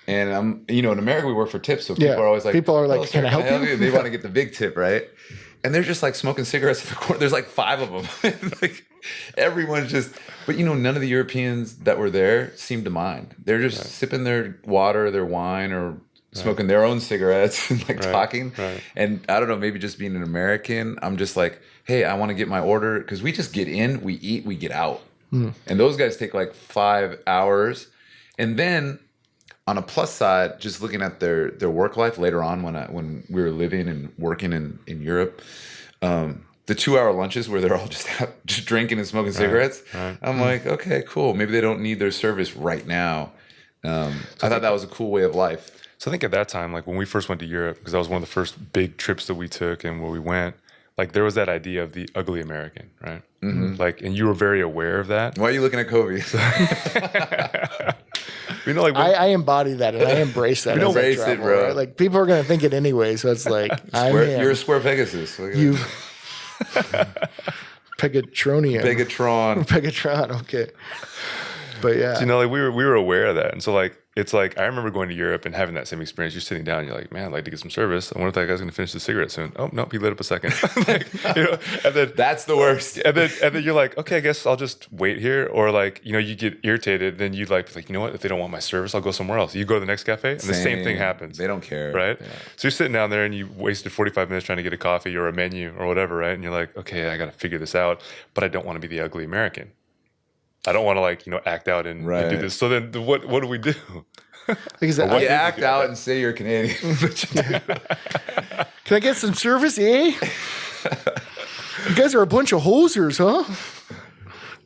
And I'm, in America we work for tips, so people are always like, oh, can I help you? They want to get the big tip, right? And they're just like smoking cigarettes in the corner. There's like 5 of them. Like everyone's just, but none of the Europeans that were there seemed to mind. They're just sipping their water, their wine, or smoking their own cigarettes and like talking. Right. And I don't know, maybe just being an American, I'm just like, hey, I want to get my order. Because we just get in, we eat, we get out. And those guys take like 5 hours. And then on a plus side, just looking at their work life later on when we were living and working in Europe, the 2-hour lunches where they're all just drinking and smoking cigarettes, I'm like, okay, cool. Maybe they don't need their service right now. I thought that was a cool way of life. So I think at that time, like when we first went to Europe, because that was one of the first big trips that we took and where we went, like there was that idea of the ugly American, right? Mm-hmm. Like, and you were very aware of that. Why are you looking at Kobe? I embody that and I embrace that. Embrace it, bro. Right? Like people are gonna think it anyway, so it's like you're a square Pegasus. You Pegatronian. Pegatron. Pegatron. Okay. But yeah, So, like we were aware of that, and so like it's like I remember going to Europe and having that same experience. You're sitting down, and you're like, man, I'd like to get some service. I wonder if that guy's going to finish the cigarette soon. Oh nope, he lit up a second. Like, and then That's the worst. and then you're like, okay, I guess I'll just wait here. Or like, you get irritated. Then you like, you know what? If they don't want my service, I'll go somewhere else. You go to the next cafe, and the same thing happens. They don't care, right? Yeah. So you're sitting down there, and you wasted 45 minutes trying to get a coffee or a menu or whatever, right? And you're like, okay, I got to figure this out, but I don't want to be the ugly American. I don't want to act out and do this. So then, what do we do? Like, You act out and say you're Canadian. Can I get some service, eh? You guys are a bunch of hosers, huh?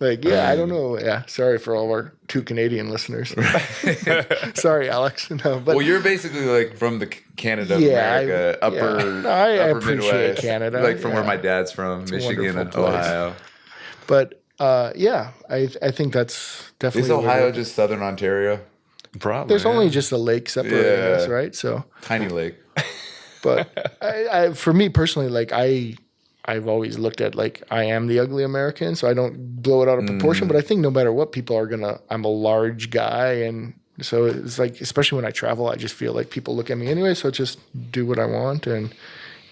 Like, yeah, I don't know. Yeah, sorry for all of our 2 Canadian listeners. Sorry, Alex. No, but Well, you're basically like from the Canada, Yeah, America, upper I upper appreciate Midwest, Canada, like from where yeah. my dad's from, Michigan wonderful and place. Ohio. but yeah, I think that's definitely. Is where Ohio we're- just southern Ontario? Probably. There's only yeah. just a lake separating Yeah. us, right? So, Tiny lake. but for me personally, like I've always looked at like I am the ugly American, so I don't blow it out of proportion. But I think no matter what, people are gonna. I'm a large guy, and so it's like, especially when I travel, I just feel like people look at me anyway. So just do what I want and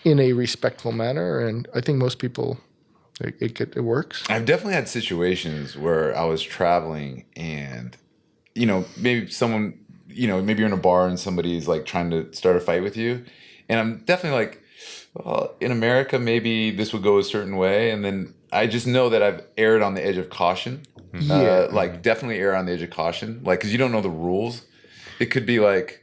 in a respectful manner, and I think most people it works. I've definitely had situations where I was traveling and, maybe someone, maybe you're in a bar and somebody's like trying to start a fight with you. And I'm definitely like, well, in America, maybe this would go a certain way. And then I just know that I've erred on the edge of caution. Yeah. Like definitely err on the edge of caution. Like, cause you don't know the rules. It could be like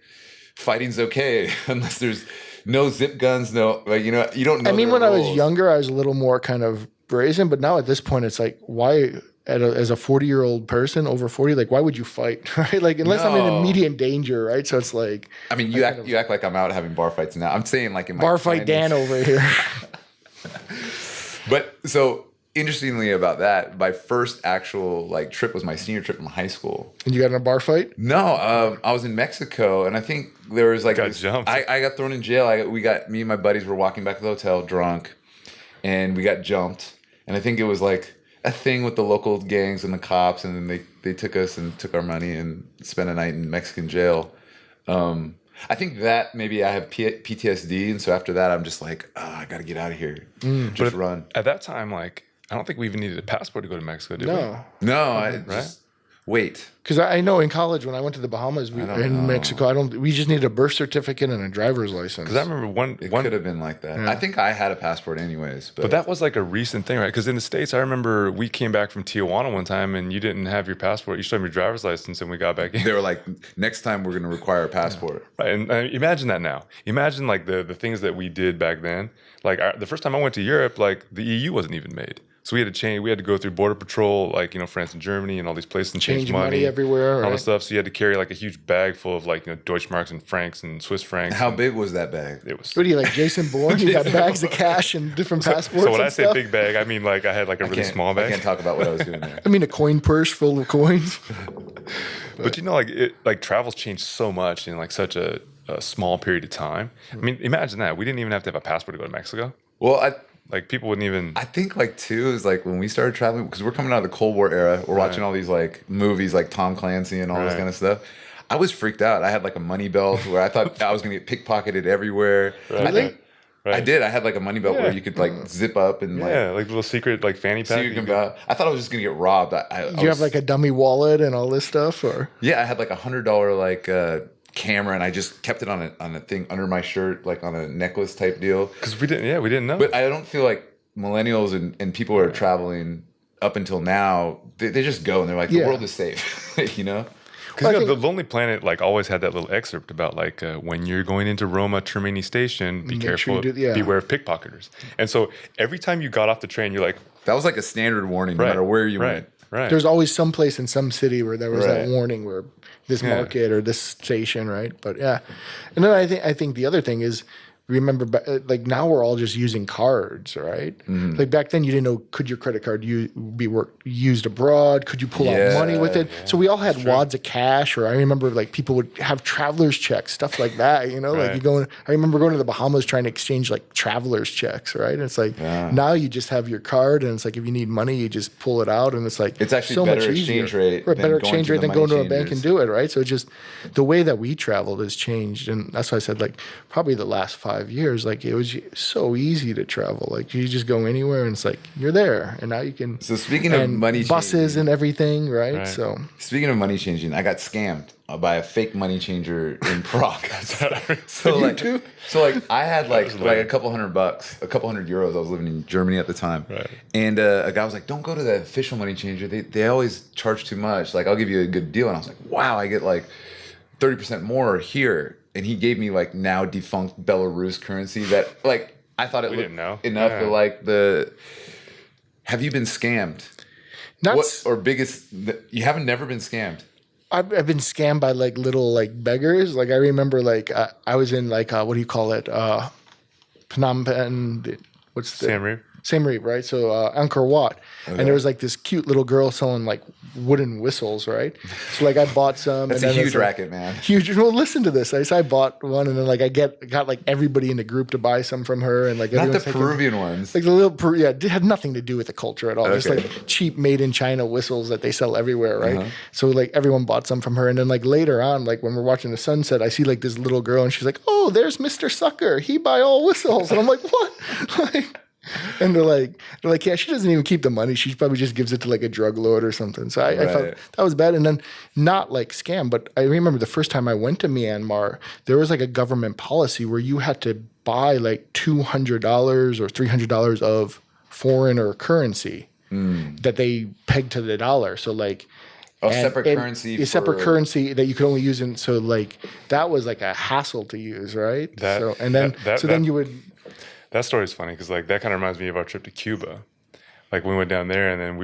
fighting's okay unless there's no zip guns, no, like, you don't know. I mean, the when I was rules. younger, I was a little more kind of brazen, but now at this point, it's like, why, as a 40-year-old person over 40, like, why would you fight, right? Like, unless I'm in No. immediate danger, right? So it's like I mean, you act like I'm out having bar fights now. I'm saying like in my bar fight 20s. Dan over here. But so interestingly about that, my first actual like trip was my senior trip from high school. And you got in a bar fight? No, I was in Mexico, and I think there was like Got jumped. I got thrown in jail. Me and my buddies were walking back to the hotel drunk, and we got jumped. And I think it was like a thing with the local gangs and the cops, and then they took us and took our money and spent a night in Mexican jail. I think that maybe I have PTSD, and so after that, I'm just like, I got to get out of here, just run. At that time, like, I don't think we even needed a passport to go to Mexico, did we? No. No, I just wait. Because I know in college when I went to the Bahamas, Mexico, we just needed a birth certificate and a driver's license. Because I remember It could have been like that. I think I had a passport anyways, but that was like a recent thing, right? Because in the States, I remember we came back from Tijuana one time and you didn't have your passport. You showed me your driver's license and we got back in. they were like, next time we're going to require a passport. Right, and imagine that now. Imagine like the things that we did back then. Like the first time I went to Europe, like the EU wasn't even made. So we had to change. We had to go through border patrol, like France and Germany and all these places, and change money everywhere, and all right? this stuff. So you had to carry like a huge bag full of like Deutschmarks and francs and Swiss francs. How big was that bag? It was. What are you, like Jason Bourne? You got bags of cash and different passports. So when and I say stuff? big bag, I mean like I had like a really small I bag. can't talk about what I was doing there. I mean, a coin purse full of coins. But like travel's changed so much in like such a small period of time. I mean, imagine that we didn't even have to have a passport to go to Mexico. Well, Like people wouldn't even. I think like too is like when we started traveling, because we're coming out of the Cold War era, we're watching all these like movies like Tom Clancy and all this Right. kind of stuff. I was freaked out. I had like a money belt where I thought I was gonna get pickpocketed everywhere. Right. I think Right. I did. I had like a money belt Yeah. where you could like zip up and like Yeah, like little secret like fanny pack. see you can buy. I thought I was just gonna get robbed. I Do you have like a dummy wallet and all this stuff, or? yeah, I had like $100 like camera, and I just kept it on a thing under my shirt, like on a necklace type deal. Because we didn't know. But I don't feel like millennials and people who are traveling up until now, they just go and they're like, the Yeah. world is safe, Because the Lonely Planet like always had that little excerpt about like when you're going into Roma Termini Station, be Make careful, sure you do- yeah. beware of pickpocketers. And so every time you got off the train, you're like, That was like a standard warning, no right, matter where you right, went. right. There's always some place in some city where there was Right. that warning where this Yeah. market or this station, right? But yeah, and then I think the other thing is remember, like now we're all just using cards, right? Like back then, you didn't know, could your credit card be used abroad? Could you pull out money with it? So we all had wads of cash, or I remember like people would have traveler's checks, stuff like that, you know, like you go, I remember going to the Bahamas trying to exchange like traveler's checks, right? And it's like, now you just have your card and it's like, if you need money, you just pull it out and it's like, it's actually so better much easier. exchange rate. Right, better exchange rate than going to a bank changers. and do it, right? So just the way that we traveled has changed. And that's why I said, like, probably the last 5 years, like, it was so easy to travel. Like, you just go anywhere and it's like, you're there. And now you can. So speaking of money buses changing, and everything, right? So speaking of money changing, I got scammed by a fake money changer in Prague. So like I had like a couple $100, a couple €100. I was living in Germany at the time, and a guy was like, "Don't go to the official money changer. They always charge too much. Like I'll give you a good deal." And I was like, "Wow, I get like 30% more here." And he gave me like now defunct Belarus currency that like I thought it looked enough for like the. Have you been scammed? You haven't never been scammed. I've been scammed by like little like beggars. Like I remember like I was in like what do you call it? Phnom Penh. What's the Siem Reap, right? So Angkor Wat, and there was like this cute little girl selling like wooden whistles, right? So like I bought some. That's and a huge racket, man. Huge. Well, listen to this. I bought one, and then like I got like everybody in the group to buy some from her, and like not the Peruvian ones. Like the little it had nothing to do with the culture at all. Just like cheap made in China whistles that they sell everywhere, right? So like everyone bought some from her, and then like later on, like when we're watching the sunset, I see like this little girl, and she's like, "Oh, there's Mr. Sucker. He buy all whistles," and I'm like, "What?" Like. And they're like, yeah, she doesn't even keep the money. She probably just gives it to like a drug lord or something. So I felt that was bad. And then not like scam, but I remember the first time I went to Myanmar, there was like a government policy where you had to buy like $200 or $300 of foreign or currency that they pegged to the dollar. So like, separate currency that you could only use in. So like that was like a hassle to use, right? Then you would. That story is funny because like that kind of reminds me of our trip to Cuba. Like we went down there and then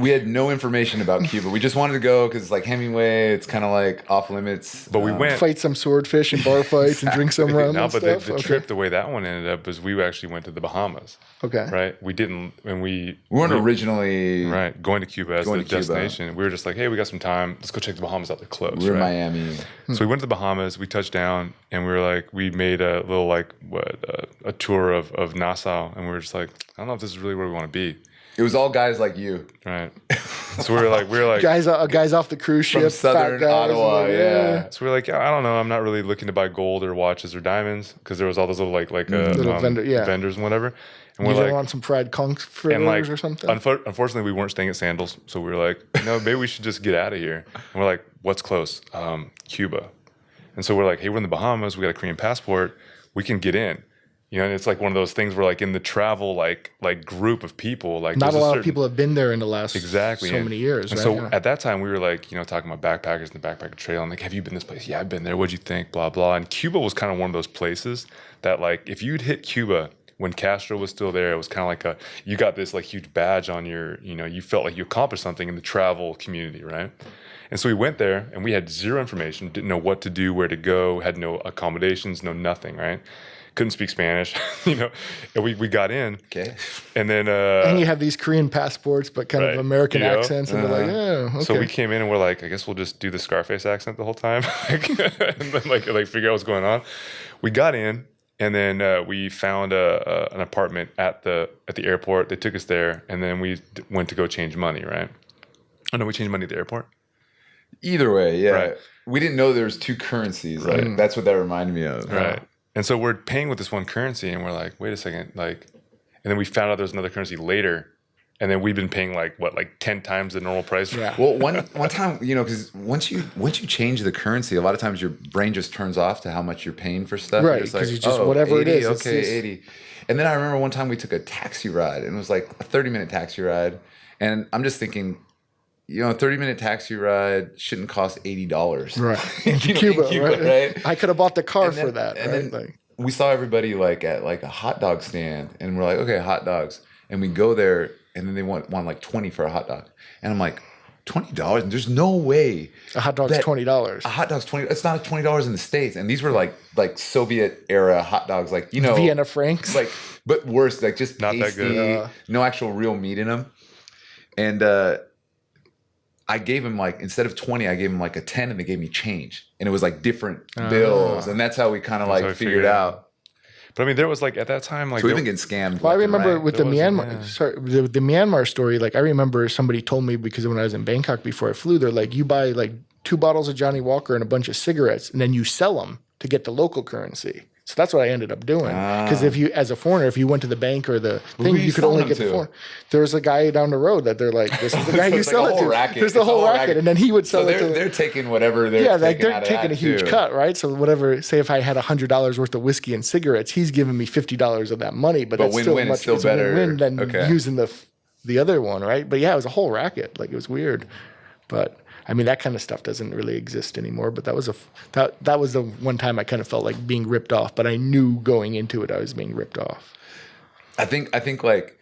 we had no information about Cuba. We just wanted to go because like Hemingway, it's kind of like off limits. But we went fight some swordfish and bar fights and drink some rum. No, and but stuff. the trip, the way that one ended up was we actually went to the Bahamas. Okay. Right. We didn't, and we weren't originally going to Cuba as the destination. We were just like, hey, we got some time. Let's go check the Bahamas out. They're close. We're in Miami. So we went to the Bahamas. We touched down, and we were like, we made a little like a tour of Nassau, and we were just like, I don't know if this is really where we want to be. It was all guys like you, right? So we were like guys off the cruise ship from southern Ottawa, yeah. So we were like, I don't know, I'm not really looking to buy gold or watches or diamonds because there was all those little vendors and whatever. And we're like, want some fried conch fritters or something. Unfortunately, we weren't staying at Sandals, so we were like, maybe we should just get out of here. And we're like, what's close? Cuba. And so we're like, hey, we're in the Bahamas. We got a Korean passport. We can get in. And it's like one of those things where like in the travel like group of people, like not a lot of people have been there in the last so many years. And so at that time we were like, talking about backpackers and the backpacker trail. And like, have you been this place? Yeah, I've been there. What'd you think? Blah, blah. And Cuba was kind of one of those places that like, if you'd hit Cuba when Castro was still there, it was kind of like you got this like huge badge on your, you felt like you accomplished something in the travel community, right? And so we went there and we had zero information, didn't know what to do, where to go, had no accommodations, no nothing, right? Couldn't speak Spanish, and we got in. Okay. And then and you have these Korean passports, but kind of American accents, and they're like, oh, okay. So we came in and we're like, I guess we'll just do the Scarface accent the whole time, and then like figure out what's going on. We got in, and then we found an apartment at the airport. They took us there, and then we went to go change money, right? Oh no, we changed money at the airport. Either way, yeah. Right. We didn't know there was two currencies. Right. Like, that's what that reminded me of. Right. And so we're paying with this one currency, and we're like, wait a second, like, and then we found out there's another currency later, and then we've been paying like 10 times the normal price. Yeah. Well, one time, because once you change the currency, a lot of times your brain just turns off to how much you're paying for stuff. Right. Because you just whatever 80, it is. Okay, 80. And then I remember one time we took a taxi ride, and it was like a 30-minute taxi ride, and I'm just thinking, a 30-minute taxi ride shouldn't cost $80. Right. In Cuba, right? I could have bought the car for that. And then we saw everybody like at like a hot dog stand, and we're like, okay, hot dogs. And we go there, and then they want like 20 for a hot dog. And I'm like, $20. There's no way A hot dog's that- $20. a hot dog's $20. It's not $20 in the States. And these were like Soviet era hot dogs, like Vienna Franks. like, but worse, like just Not that pasty, good. no actual real meat in them. And I gave him like, instead of 20, I gave him like a 10, and they gave me change, and it was like different bills, and that's how we kind of how like we figured figured it out. But I mean, there was like at that time, like So we've there- been getting scammed. Well, I left and remember right. with the There wasn't, Myanmar, yeah. sorry, the Myanmar story. Like I remember somebody told me, because when I was in Bangkok before I flew, they're like, you buy like 2 bottles of Johnny Walker and a bunch of cigarettes, and then you sell them to get the local currency. So that's what I ended up doing. Because if you, as a foreigner, if you went to the bank or the thing, were you you could only selling get the them to? foreign. There was a guy down the road that they're like, this is the guy So you it's like sell a it whole to. racket. There's the It's a whole whole racket, racket. and then he would sell So it to. they're taking whatever they're Yeah, like taking they're out of taking that a huge too. cut, right? So whatever, say if I had $100 worth of whiskey and cigarettes, he's giving me $50 of that money, but that's still win-win, much it's still it's better. win-win than Okay. using the other one, right? But yeah, it was a whole racket. Like it was weird, but I mean that kind of stuff doesn't really exist anymore. But that was that was the one time I kind of felt like being ripped off, but I knew going into it I was being ripped off. I think like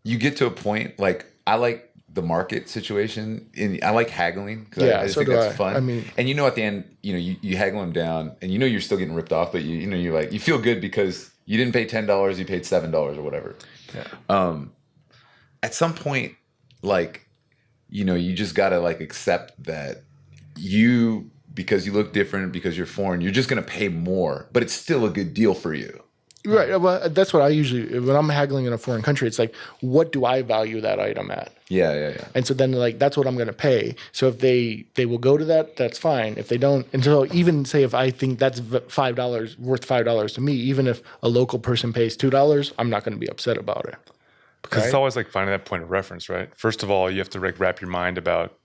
you get to a point, like I like the market situation, and I like haggling because Yeah, I just so think do that's I. fun. I mean- and at the end, you haggle them down, and you're still getting ripped off, but you're like, you feel good because you didn't pay $10, you paid $7 or whatever. Yeah. At some point, like, you just gotta like accept that because you look different, because you're foreign, you're just gonna pay more, but it's still a good deal for you. Right. Well, that's what I usually, when I'm haggling in a foreign country, it's like, what do I value that item at? Yeah. And so then like that's what I'm going to pay. So if they will go to that, that's fine. If they don't, and so even say if I think that's $5 worth $5 to me, even if a local person pays $2, I'm not going to be upset about it. because it's right? always like finding that point of reference, right? First of all, you have to like wrap your mind about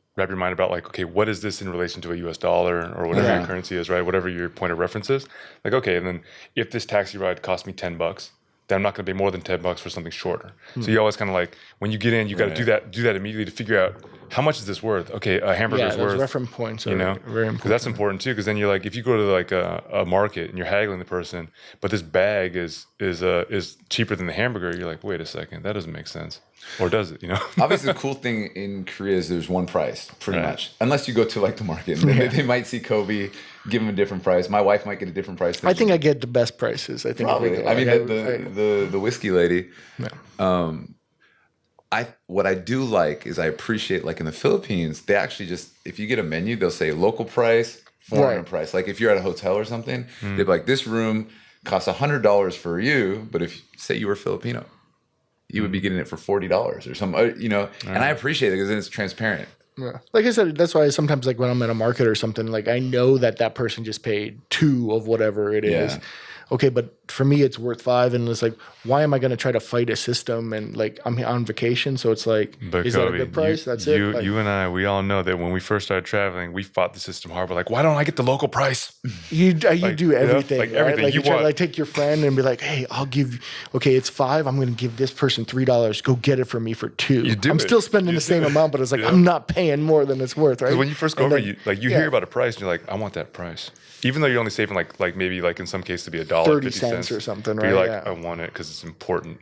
like, okay, what is this in relation to a US dollar or whatever Yeah. your currency is, right? Whatever your point of reference is. Like, okay, and then if this taxi ride cost me $10, then I'm not going to pay more than $10 for something shorter. So you always kind of like, when you get in, you got to do that immediately to figure out how much is this worth? Okay, a hamburger Yeah, is those worth, reference points are you know, very because important. that's important too. Because then you're like, if you go to like a market and you're haggling the person, but this bag is cheaper than the hamburger, you're like, wait a second, that doesn't make sense, or does it? You know? Obviously, the cool thing in Korea is there's one price, pretty Right. much. Unless you go to like the market, and they might see Kobe, give him a different price. My wife might get a different price. I think I get the best prices. I think. if we probably. go, I mean, like, the whiskey lady. yeah. What I do like is I appreciate, like in the Philippines, they actually just, if you get a menu, they'll say local price, foreigner Right. price. Like if you're at a hotel or something, they'd be like, this room costs $100 for you, but if say you were Filipino, you would be getting it for $40 or something, And I appreciate it because then it's transparent. Yeah. Like I said, that's why sometimes like when I'm in a market or something, like I know that person just paid 2 of whatever it is. Yeah. Okay, but for me it's worth 5, and it's like, why am I going to try to fight a system? And like I'm on vacation, so it's like, But is that a Kobe, good price? That's you, it. Like, you and I, we all know that when we first started traveling, we fought the system hard. We're like, why don't I get the local price? you do you know, everything, like right? everything Like you you try to want. like take your friend and be like, hey, I'll give. Okay, it's 5. I'm going to give this person $3. Go get it for me for 2. You do I'm it. still spending You the same do it. amount, but it's like Yeah. I'm not paying more than it's worth, right? Because when you first go And over, then- you yeah. hear about a price and you're like, I want that price. Even though you're only saving like maybe like in some cases to be $1, 30 50 cents or something, but you're right? like, Yeah. I want it because it's important.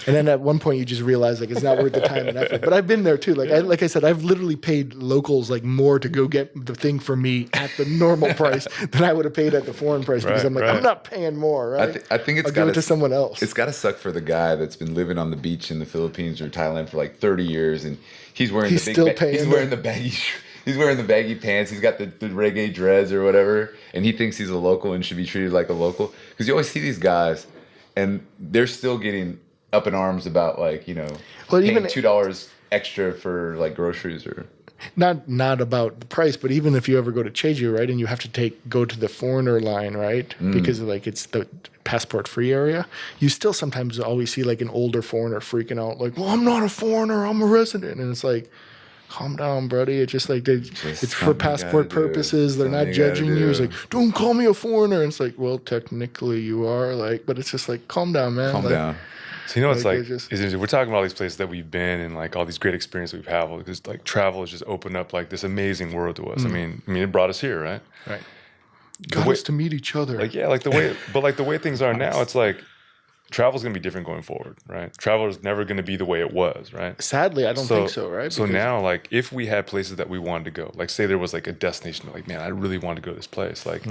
And then at one point you just realize like it's not worth the time and effort. But I've been there too. Like I said, I've literally paid locals like more to go get the thing for me at the normal price than I would have paid at the foreign price because Right, I'm like, right. I'm not paying more, right? I think it's I'll got give it to someone else. It's got to suck for the guy that's been living on the beach in the Philippines or Thailand for like 30 years, and he's wearing He's the big still paying he's them. wearing the baggy he's wearing the baggy pants. He's got the reggae dreads or whatever, and he thinks he's a local and should be treated like a local. Because you always see these guys, and they're still getting up in arms about like Well, paying even- $2 extra for like groceries or. not about the price, but even if you ever go to Jeju, right, and you have to go to the foreigner line, right, because like it's the passport free area, you still sometimes always see like an older foreigner freaking out, like, well, I'm not a foreigner, I'm a resident, and it's like, calm down, buddy. It's just like it's for something you passport gotta do. purposes. They're not Something you gotta judging you. It's do. like, don't call me a foreigner. And it's like, well, technically you are, like, but it's just like, calm down, man. Calm Like, down. So it's Like, like, they're just- we're talking about all these places that we've been and like all these great experiences we've had. Because like travel has just opened up like this amazing world to us. I mean, it brought us here, right? Right. Got way- us to meet each other. Like yeah, like the way, but like the way things are now, it's like travel's going to be different going forward, right? Travel is never going to be the way it was, right? Sadly, I don't think so, right? So Because now, like, if we had places that we wanted to go, like, say there was like a destination, like, man, I really want to go to this place, like,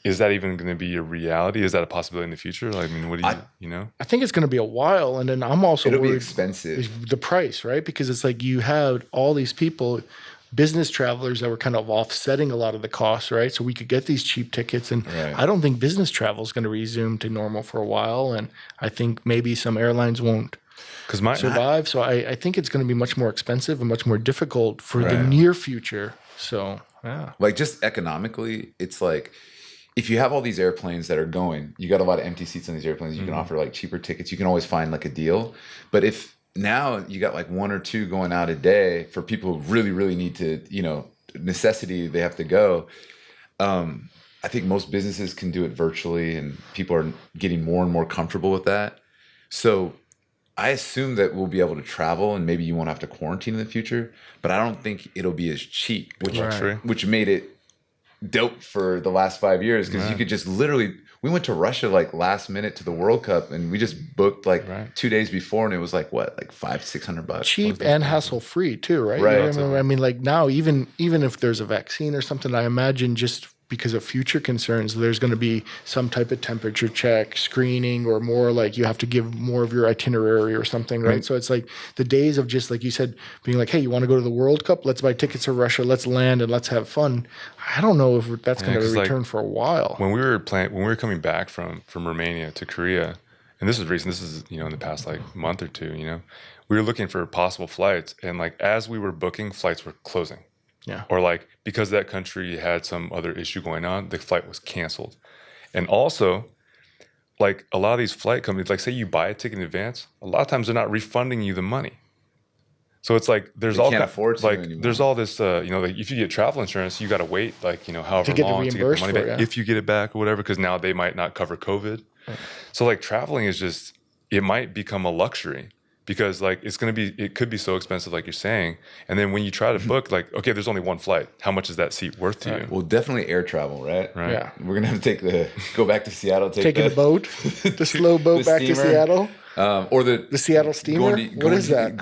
is that even going to be a reality? Is that a possibility in the future? Like, I mean, what do you know? I think it's going to be a while, and then I'm also It'll be worried expensive. the price, right? Because it's like you had all these people, business travelers that were kind of offsetting a lot of the costs, right? So we could get these cheap tickets, and Right. I don't think business travel is going to resume to normal for a while, and I think maybe some airlines won't Because my survive. So I think it's going to be much more expensive and much more difficult for the Right. near future. So yeah, Like just economically, it's like if you have all these airplanes that are going, you got a lot of empty seats on these airplanes. You can offer like cheaper tickets. You can always find like a deal. But if now you got like one or two going out a day for people who really, really need to, necessity, they have to go. I think most businesses can do it virtually, and people are getting more and more comfortable with that. So I assume that we'll be able to travel, and maybe you won't have to quarantine in the future. But I don't think it'll be as cheap, which made it dope for the last 5 years, because you could just literally. We went to Russia like last minute to the World Cup, and we just booked like 2 days before, and it was like what, like $500-600. cheap and hassle free too, right? Right. I mean, like now, even if there's a vaccine or something, I imagine just because of future concerns, there's going to be some type of temperature check, screening, or more like you have to give more of your itinerary or something, right? So it's like the days of just like you said, being like, hey, you want to go to the World Cup? Let's buy tickets to Russia. Let's land and let's have fun. I don't know if that's going to return for a while. When we were coming back from Romania to Korea, and this is recent, this is, in the past like month or two, we were looking for possible flights, and like as we were booking, flights were closing. Yeah. Or like because that country had some other issue going on, the flight was canceled. And also, like a lot of these flight companies, like say you buy a ticket in advance, a lot of times they're not refunding you the money. So it's like there's They can't afford to anymore. there's all this like if you get travel insurance, you got to wait like however get the long to get the reimbursed money for back it, yeah. if you get it back or whatever, because now they might not cover COVID. So like traveling is just, it might become a luxury. Because like it could be so expensive, like you're saying, and then when you try to book, like, okay, there's only one flight. How much is that seat worth to you? Well, definitely air travel, right? Yeah. We're gonna have to go back to Seattle, Taking the boat, the slow boat back to steamer. Seattle. Or the Seattle steamer? What is that?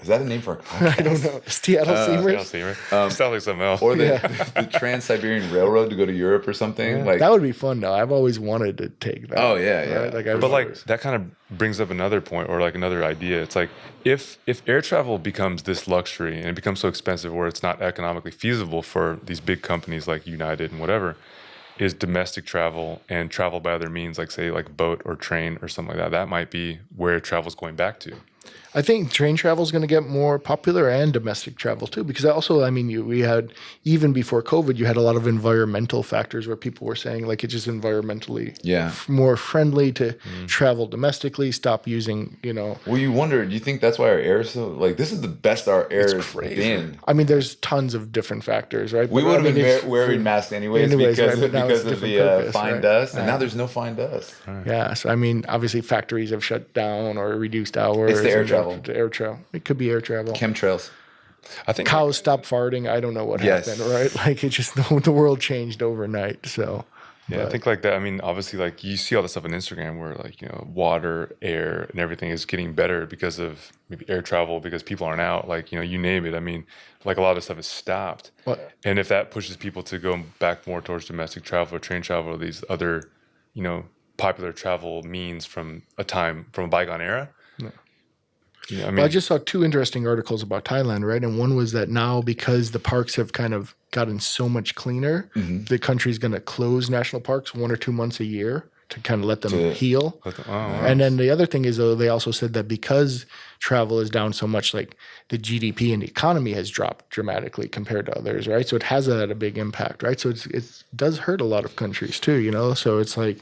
Is that a name for a podcast? I don't know. Seattle Steamers? Sounds like something else. Or the Trans-Siberian Railroad to go to Europe or something. Like That would be fun, though. I've always wanted to take that. Oh, yeah, yeah. Right? But like that kind of brings up another point, or like another idea. It's like if air travel becomes this luxury and it becomes so expensive where it's not economically feasible for these big companies like United and whatever, is domestic travel and travel by other means, like say like boat or train or something like that. That might be where travel's going back to. I think train travel is going to get more popular, and domestic travel too, because also, I mean, we had, even before COVID, you had a lot of environmental factors where people were saying like it's just environmentally more friendly to travel domestically, stop using, Well, you wonder, do you think that's why our air is so, like, this is the best our air has been? I mean, there's tons of different factors, right? We But would have been wearing masks anyways because right, but now it's of different the purpose, fine right? dust, and now there's no fine dust. Yeah, so I mean, obviously factories have shut down or reduced hours. It's the air and travel. The air travel. It could be air travel. Chemtrails. I think Cows stop farting. I don't know what happened, right? Like it just, the world changed overnight. So I think like that. I mean, obviously, like you see all this stuff on Instagram where like water, air, and everything is getting better because of maybe air travel, because people aren't out. Like you name it. I mean, like a lot of stuff is stopped. And if that pushes people to go back more towards domestic travel or train travel or these other, popular travel means from a bygone era. I mean, I just saw two interesting articles about Thailand, right? And one was that now, because the parks have kind of gotten so much cleaner, the country's going to close national parks 1 or 2 months a year to kind of let them heal. And then the other thing is, though, they also said that because travel is down so much, like the GDP and the economy has dropped dramatically compared to others, right? So it has had a big impact, right? So it does hurt a lot of countries too, So it's like,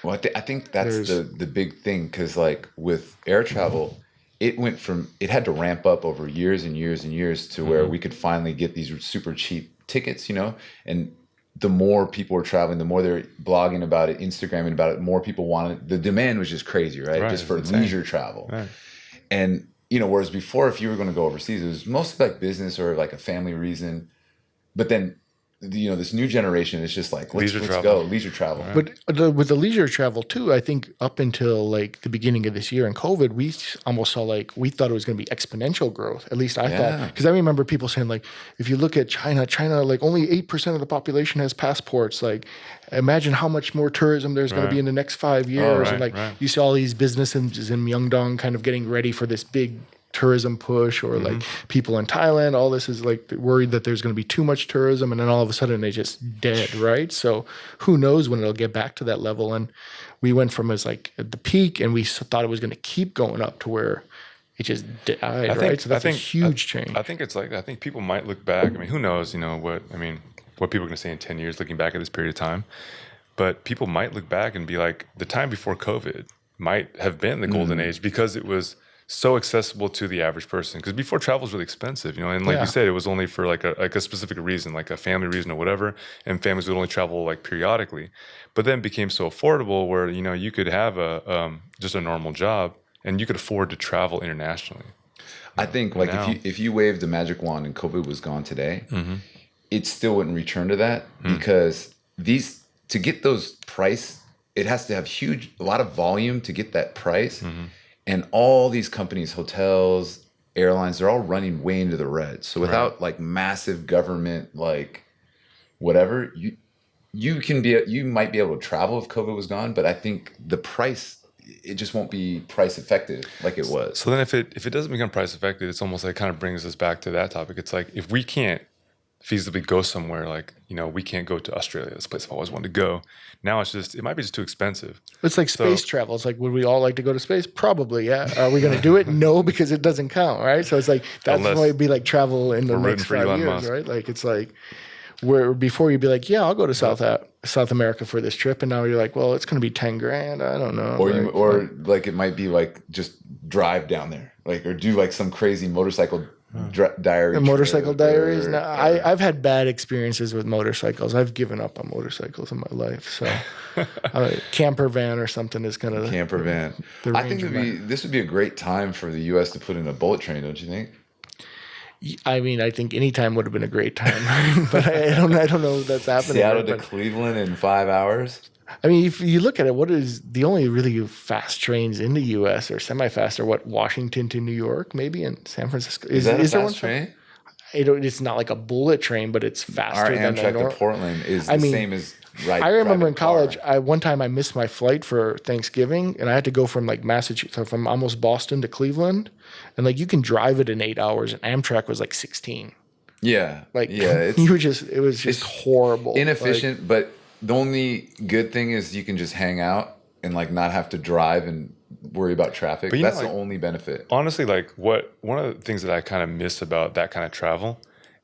well, I think that's the big thing, because like with air travel. It had to ramp up over years and years and years to where we could finally get these super cheap tickets, and the more people were traveling, the more they're blogging about it, Instagramming about it, more people wanted, the demand was just crazy, right? Just for leisure travel. Right. And, whereas before, if you were going to go overseas, it was mostly like business or like a family reason. But then this new generation is just like, let's travel. go, leisure travel. But with the leisure travel too, I think up until like the beginning of this year in COVID, we almost saw like, we thought it was going to be exponential growth. At least I thought, because I remember people saying like, if you look at China, like only 8% of the population has passports. Like, imagine how much more tourism there's going to be in the next 5 years. And like, you see all these businesses in Myeongdong kind of getting ready for this big tourism push, or like people in Thailand, all this is like worried that there's going to be too much tourism, and then all of a sudden they just dead, right? So who knows when it'll get back to that level. And we went from as like at the peak, and we thought it was going to keep going up to where it just died, right? So that's a huge change. I think it's like, I think people might look back. I mean, who knows, what people are going to say in 10 years looking back at this period of time. But people might look back and be like, the time before COVID might have been the golden age, because it was so accessible to the average person. Because before, travel was really expensive, and like you said, it was only for like a specific reason, like a family reason or whatever, and families would only travel like periodically. But then it became so affordable where you could have just a normal job and you could afford to travel internationally. I think like if you waved a magic wand and COVID was gone today, it still wouldn't return to that, because to get those price, it has to have a lot of volume to get that price. And all these companies, hotels, airlines, they're all running way into the red. So without like massive government, like whatever, you might be able to travel if COVID was gone, but I think the price, it just won't be price effective like it was. So then if it doesn't become price effective, it's almost like kind of brings us back to that topic. It's like, if we can't feasibly go somewhere, like, we can't go to Australia, this place I've always wanted to go. Now it might be just too expensive. It's like space travel. It's like, would we all like to go to space? Probably, yeah. Are we going to do it? No, because it doesn't count, right? So it's like, that's why it'd be like travel in the next 5 years, right? Like, it's like, where before you'd be like, yeah, I'll go to South America for this trip, and now you're like, well, it's going to be 10 grand. I don't know. Or like it might be like just drive down there, like, or do like some crazy motorcycle diary. The motorcycle diaries. No, I've had bad experiences with motorcycles. I've given up on motorcycles in my life. So, camper van or something is kind of camper van. I think this would be a great time for the U.S. to put in a bullet train. Don't you think? I mean, I think any time would have been a great time, but I don't know if that's happening. Seattle to Cleveland in 5 hours. I mean, if you look at it, what is the only really fast trains in the U.S. or semi-fast are Washington to New York, maybe, and San Francisco. Is that a fast train? It's not like a bullet train, but it's faster than Amtrak to Portland is the same as I remember in college, one time I missed my flight for Thanksgiving, and I had to go from like Massachusetts, from almost Boston to Cleveland, and like you can drive it in 8 hours, and Amtrak was like 16. Yeah, it was just horrible, inefficient, but the only good thing is you can just hang out and like not have to drive and worry about traffic. But that's the only benefit. Honestly, like one of the things that I kind of miss about that kind of travel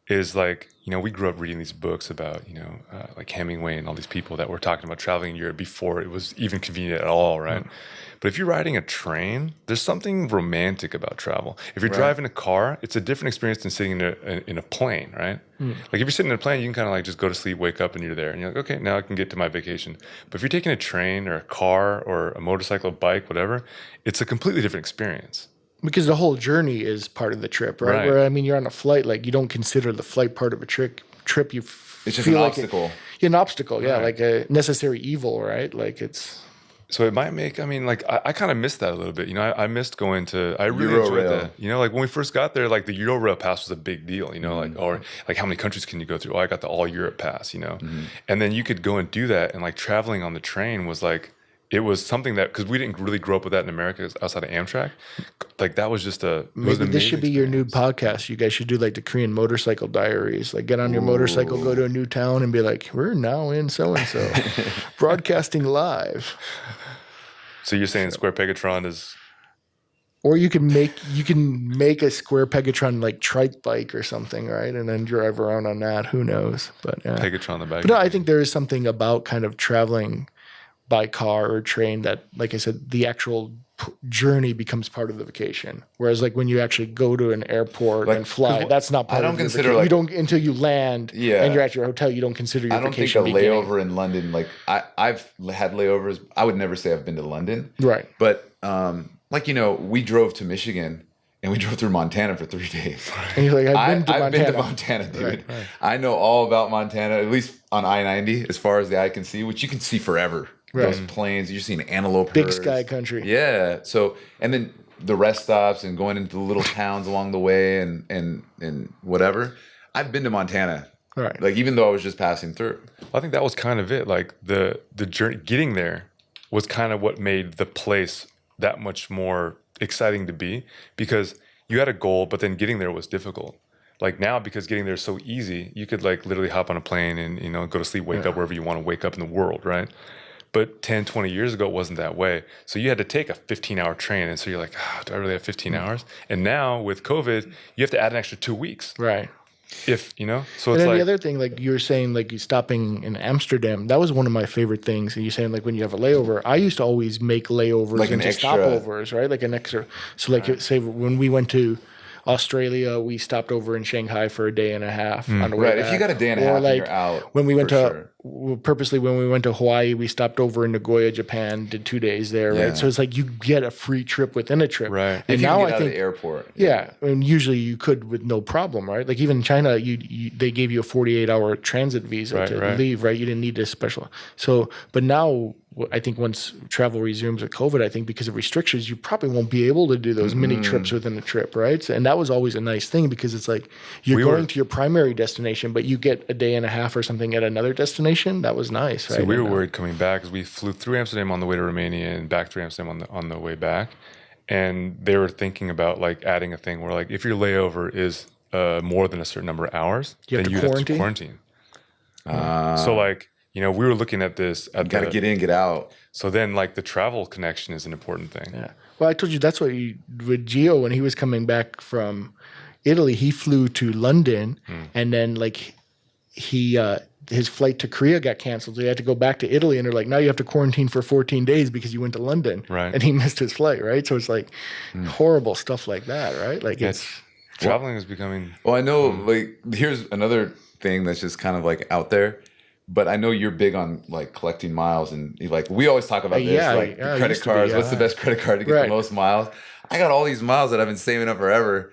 is like, we grew up reading these books about, like Hemingway and all these people that were talking about traveling in Europe before it was even convenient at all, right? But if you're riding a train, there's something romantic about travel. If you're driving a car, it's a different experience than sitting in a plane, right? Like if you're sitting in a plane, you can kind of like just go to sleep, wake up, and you're there. And you're like, okay, now I can get to my vacation. But if you're taking a train or a car or a motorcycle, bike, whatever, it's a completely different experience. Because the whole journey is part of the trip, right? Where, I mean, you're on a flight, like you don't consider the flight part of a trip. It's just an obstacle. An obstacle, yeah, like a necessary evil, right? Like it's... So it might make, I kind of missed that a little bit. I missed going to, I really enjoyed that. Like when we first got there, like the Euro pass was a big deal, like, or like how many countries can you go through? Oh, I got the all Europe pass, and then you could go and do that. And like traveling on the train was like, it was something that, because we didn't really grow up with that in America outside of Amtrak, like that was just maybe this should be your new podcast. You guys should do like the Korean motorcycle diaries. Like get on your motorcycle, go to a new town, and be like, we're now in so and so, broadcasting live. So you're saying Square Pegatron is, or you can make a Square Pegatron like trike bike or something, right? And then drive around on that. Who knows? But Pegatron the bike. But no, I think there is something about kind of traveling by car or train that, like I said, the actual journey becomes part of the vacation. Whereas like when you actually go to an airport and fly, that's not part of the vacation. You don't, until you land and you're at your hotel, you don't consider your vacation. I don't think a layover in London, like I've had layovers. I would never say I've been to London. Right. But like, we drove to Michigan and we drove through Montana for 3 days. And you're like, I've been to Montana, dude. Right. I know all about Montana, at least on I-90, as far as the eye can see, which you can see forever. Right. Those plains, you're seeing antelope Big herds. sky country. Yeah. So, and then the rest stops and going into the little towns along the way and whatever. I've been to Montana. Right. Like, even though I was just passing through. I think that was kind of it. Like the journey, getting there was kind of what made the place that much more exciting to be, because you had a goal, but then getting there was difficult. Like now, because getting there is so easy, you could like literally hop on a plane and, you know, go to sleep, wake up wherever you want to wake up in the world, right? But 10, 20 years ago, it wasn't that way. So you had to take a 15-hour train. And so you're like, do I really have 15 hours? And now with COVID, you have to add an extra 2 weeks. Right. If, you know, so And it's then like, the other thing, like you were saying, like you stopping in Amsterdam, that was one of my favorite things. And you're saying, like when you have a layover, I used to always make layovers Like and an just extra- stopovers, right? Like an extra. So like say when we went to Australia, we stopped over in Shanghai for a day and a half on the way Right. back. If you got a day and a Or half, like you're out. when we went for to sure. purposely when we went to Hawaii, we stopped over in Nagoya, Japan, did 2 days there, Yeah. right? So it's like you get a free trip within a trip, Right. And If you now can get I out think of the airport. yeah, and usually you could with no problem, right? Like even in China, they gave you a 48-hour transit visa Right, to right. leave, right? You didn't need a special. So, but now I think once travel resumes with COVID, I think because of restrictions, you probably won't be able to do those mini trips within a trip, right? So, and that was always a nice thing because it's like you're going to your primary destination, but you get a day and a half or something at another destination. That was nice, right? so we were And, worried coming back because we flew through Amsterdam on the way to Romania and back through Amsterdam on the way back. And they were thinking about like adding a thing where like if your layover is more than a certain number of hours, You have then to you have to quarantine. So like, you know, we were looking at this at Got to get in, get out. So then like the travel connection is an important thing. Yeah. Well, I told you that's what with Gio when he was coming back from Italy, he flew to London and then like he his flight to Korea got canceled. So he had to go back to Italy and they're like, now you have to quarantine for 14 days because you went to London. Right. And he missed his flight, right? So it's like horrible stuff like that, right? Like it's Traveling is becoming Well, I know, like, here's another thing that's just kind of like out there. But I know you're big on like collecting miles, and like we always talk about this, yeah, like yeah, I credit used to be, cards. What's the yeah. best credit card to get Right. the most miles? I got all these miles that I've been saving up forever,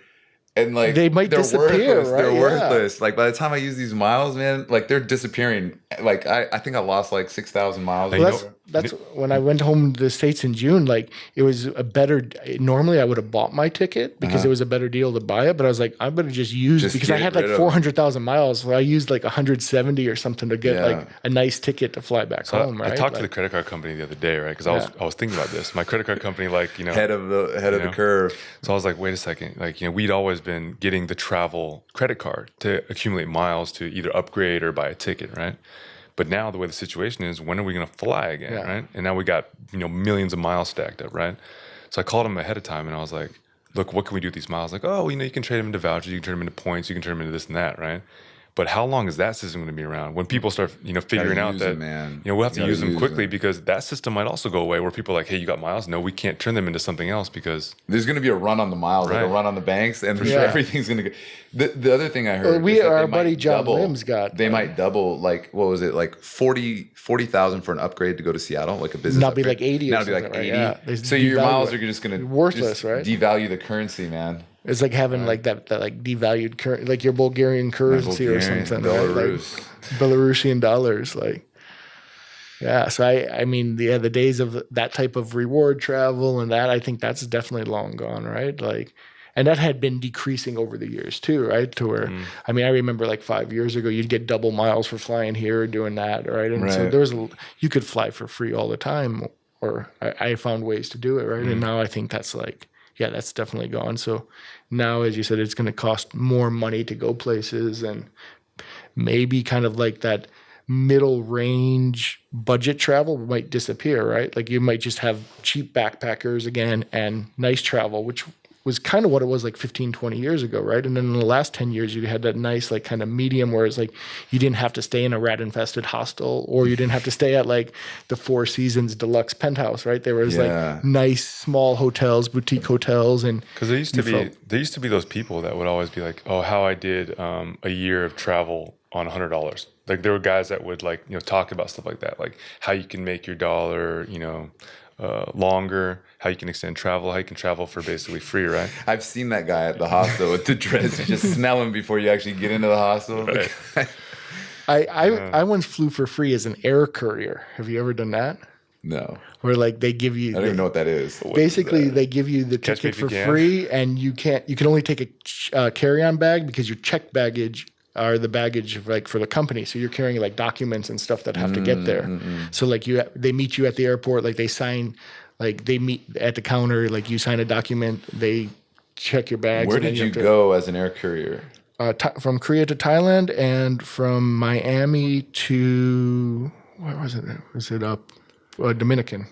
and like They might they're disappear, worthless. right? They're Yeah. worthless. Like by the time I use these miles, man, like they're disappearing. Like I think I lost like 6,000 miles. Well, Well, that's when I went home to the States in June. Like it was a better. Normally, I would have bought my ticket because it was a better deal to buy it. But I was like, I'm gonna just use Just because I get had rid like of it. 400,000 miles. So I used like 170 or something to get Yeah. like a nice ticket to fly back So home. I Right? talked to Like, the credit card company the other day, right? Because I was thinking about this. My credit card company, like, you know, Head of the know? curve. so I was like, wait a second. Like, you know, we'd always been getting the travel credit card to accumulate miles to either upgrade or buy a ticket, right? But now the way the situation is, when are we going to fly again, Yeah. right? And now we got, you know, millions of miles stacked up, right? So I called him ahead of time and I was like, look, what can we do with these miles? Like, oh, you know, you can trade them into vouchers, you can turn them into points, you can turn them into this and that, right? But how long is that system going to be around? When people start, you know, figuring out use that, them, man. you know, we'll have to Gotta use them use quickly them. because that system might also go away where people are like, hey, you got miles? No, we can't turn them into something else because There's going to be a run on the miles, like a Right. run on the banks, and sure. everything's going to go. The other thing I heard, we is that our they might buddy John double- Lim's got They might double, like what was it, like 40,000 for an upgrade to go to Seattle, like a business. Now it'd be upgrade. like 80 or Now it'd be like something, right? 80. Yeah. They So your devalue miles it. are just going to Worthless, right? Devalue the currency, man. it's like having like that like devalued currency, like your Bulgarian currency or Bulgarian, something, right? Belarus. Like Belarusian dollars, like. Yeah, so I mean, the days of that type of reward travel and that, I think that's definitely long gone, right? Like, and that had been decreasing over the years too, right? To where, I mean, I remember like 5 years ago, you'd get double miles for flying here or doing that, right? And so Right. there was, you could fly for free all the time, or I found ways to do it, right? And now I think that's like, yeah, that's definitely gone. So now, as you said, it's going to cost more money to go places, and maybe kind of like that middle range budget travel might disappear, right? Like you might just have cheap backpackers again and nice travel, which was kind of what it was like 15, 20 years ago, right? And then in the last 10 years, you had that nice like kind of medium where it's like you didn't have to stay in a rat-infested hostel, or you didn't have to stay at like the Four Seasons deluxe penthouse, right? There was Yeah. like nice small hotels, boutique hotels, and because there used to be those people that would always be like, oh, how I did a year of travel on $100. Like there were guys that would like, you know, talk about stuff like that, like how you can make your dollar, you know, longer, how you can extend travel, how you can travel for basically free, right? I've seen that guy at the hostel with the dreads. You just smell him before you actually get into the hostel. Right. I once flew for free as an air courier. Have you ever done that? No, Where like they give you I don't even know what that is. basically they give you the Catch me ticket if you for can. free, and you can only take a carry-on bag because your checked baggage are the baggage of, like, for the company. So you're carrying like documents and stuff that have to get there. So like they meet you at the airport, like they meet at the counter, like you sign a document, they check your bags. Where and then did you have to- go as an air courier? From Korea to Thailand, and from Miami to where was it? Was it up Dominican?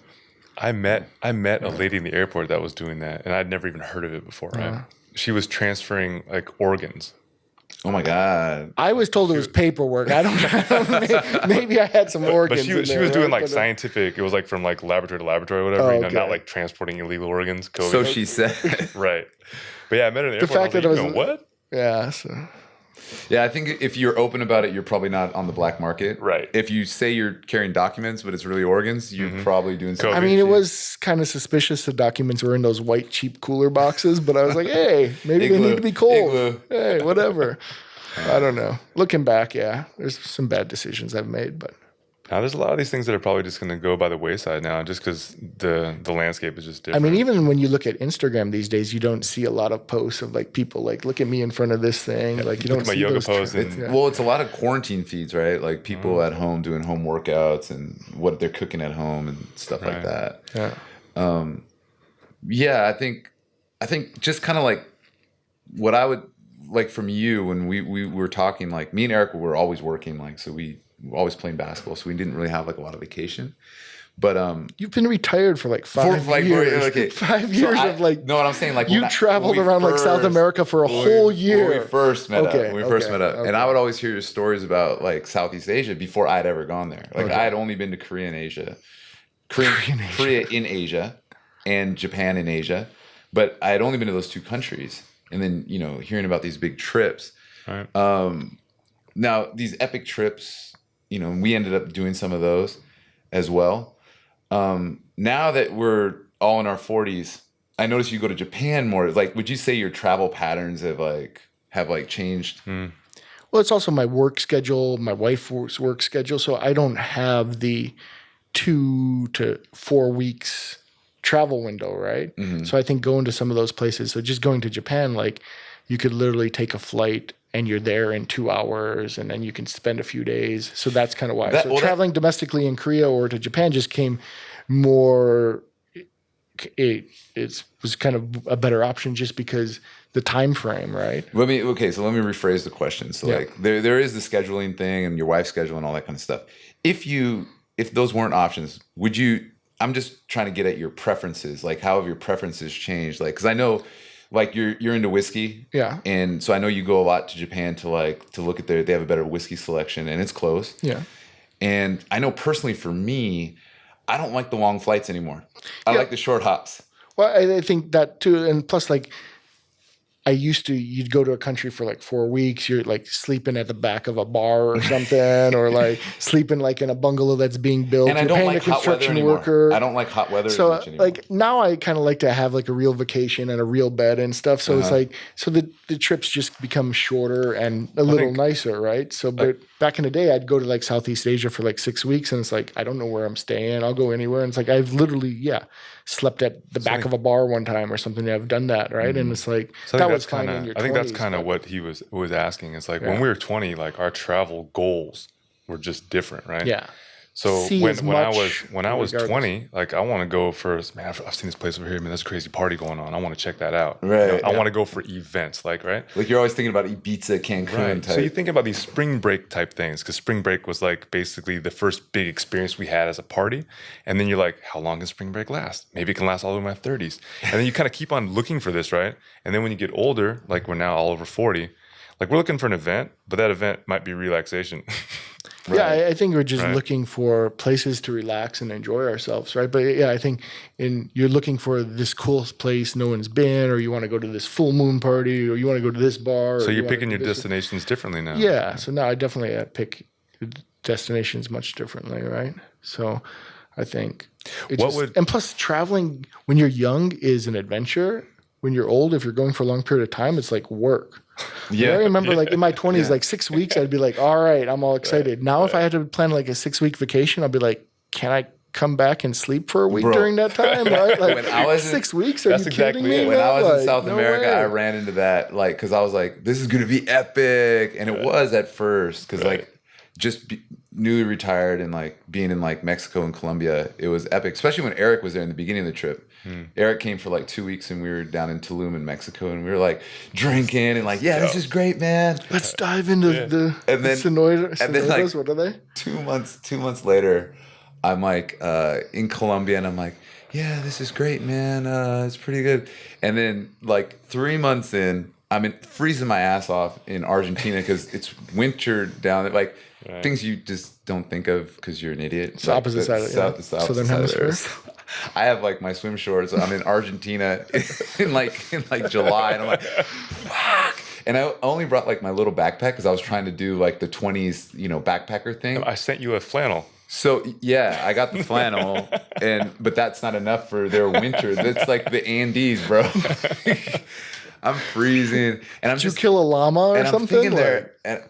I met a lady in the airport that was doing that, and I'd never even heard of it before. Right? She was transferring like organs. Oh my God. I was told it was paperwork. I don't. Maybe I had some But organs. she in was there, doing right? like But, scientific. It was like from like laboratory to laboratory, or whatever. Oh, You know, okay. not like transporting illegal organs. COVID. So she said. Right. But yeah, I met her in the airport. fact and that I was it like, was- you know what? yeah. So. Yeah, I think if you're open about it, you're probably not on the black market. Right. If you say you're carrying documents, but it's really organs, you're probably doing something. I mean, it was kind of suspicious the documents were in those white cheap cooler boxes, but I was like, hey, maybe they Igloo. need to be cold. Igloo. Hey, whatever. I don't know. Looking back, yeah, there's some bad decisions I've made, but Now there's a lot of these things that are probably just going to go by the wayside now, just because the landscape is just I different. mean, even when you look at Instagram these days, you don't see a lot of posts of like people like, look at me in front of this thing. Like you don't at my see yoga those pose trends. and- Yeah. Well, it's a lot of quarantine feeds, right? Like people at home doing home workouts and what they're cooking at home and stuff like Right. that. Yeah. Yeah, I think just kind of like what I would like from you when we were talking, like me and Eric were always working, like so we were always playing basketball, so we didn't really have like a lot of vacation. But You've been retired for like 5 years. okay. 5 So years I- of like no, what I'm saying, like you when traveled when we around like South first- America for a when whole year. When we first met Okay, up. When we first okay, met up. okay. And I would always hear your stories about like Southeast Asia before I'd ever gone there. Like I had only been to Korea and Asia. Korea in Asia and Japan in Asia. But I had only been to those two countries. And then, you know, hearing about these big trips. Right. Now, these epic trips, you know, we ended up doing some of those as well. Now that we're all in our 40s, I notice you go to Japan more. Like, would you say your travel patterns have changed? Well, it's also my work schedule, my wife's work schedule. So I don't have the 2 to 4 weeks travel window, right? So I think going to some of those places, so just going to Japan, like you could literally take a flight and you're there in 2 hours and then you can spend a few days. So that's kind of why. Traveling domestically in Korea or to Japan just came more, it was kind of a better option just because the time frame, right? So let me rephrase the question. So Yeah. like there is the scheduling thing and your wife's schedule and all that kind of stuff. If those weren't options, would you, I'm just trying to get at your preferences, like how have your preferences changed? Like, cause I know like you're into whiskey. Yeah. And so I know you go a lot to Japan to look at they have a better whiskey selection and it's close. Yeah. And I know personally for me, I don't like the long flights anymore. I like the short hops. Well, I think that too. And plus like, you'd go to a country for like 4 weeks. You're like sleeping at the back of a bar or something, or like sleeping like in a bungalow that's being built. And I You're don't paying like a hot weather construction anymore. worker. I don't like hot weather So as much anymore. like now I kind of like to have like a real vacation and a real bed and stuff. So it's like, so the trips just become shorter and a little nicer, right? So, but back in the day, I'd go to like Southeast Asia for like 6 weeks and it's like, I don't know where I'm staying. I'll go anywhere. And it's like, I've literally, slept at the back of a bar one time or something. I've done that, right? And it's like, So that was fine in your 20s. I think that's kind of what he was asking. It's like when Yeah. we were 20, like our travel goals were just different, right? Yeah. So See when as I much was regardless. 20, like I want to go for, man, I've seen this place over here, man. There's a crazy party going on. I want to check that out. Right. I want to go for events, like right. Like you're always thinking about Ibiza, Cancun Right. type. So you think about these spring break type things, because spring break was like basically the first big experience we had as a party. And then you're like, how long can spring break last? Maybe it can last all the way to my 30s. And then you kind of keep on looking for this, right? And then when you get older, like we're now all over 40, like we're looking for an event, but that event might be relaxation. Yeah, I think we're just Right. looking for places to relax and enjoy ourselves, right? But yeah, I think you're looking for this cool place no one's been, or you want to go to this full moon party, or you want to go to this bar. So or you're you wanna picking do your this. destinations differently now. Yeah, so now I definitely pick destinations much differently, right? So I think. And plus, traveling when you're young is an adventure. When you're old, if you're going for a long period of time, it's like work. Yeah. I remember like in my 20s, like 6 weeks, I'd be like, all right, I'm all excited. Now, if I had to plan like a 6-week vacation, I'd be like, can I come back and sleep for a week during that time? Right? Like when I was 6 weeks? Are you kidding me? When I was like, in South no America, way. I ran into that, like, because I was like, this is going to be epic. And it was at first, because like just newly retired and like being in like Mexico and Colombia, it was epic, especially when Eric was there in the beginning of the trip. Eric came for like 2 weeks and we were down in Tulum in Mexico and we were like drinking and like, this is great, man. Let's dive into the Sonoidas. And then like what are they? 2 months later, I'm like in Colombia and I'm like, yeah, this is great, man. It's pretty good. And then like 3 months in, I'm freezing my ass off in Argentina because it's winter down there. Like things you just don't think of because you're an idiot. It's the opposite side of it. Southern hemisphere. I have like my swim shorts. I'm in Argentina in like July, and I'm like, fuck. And I only brought like my little backpack because I was trying to do like the 20s, backpacker thing. I sent you a flannel. So yeah, I got the flannel, but that's not enough for their winter. That's like the Andes, bro. I'm freezing, and Did you kill a llama or and something? I'm thinking there, and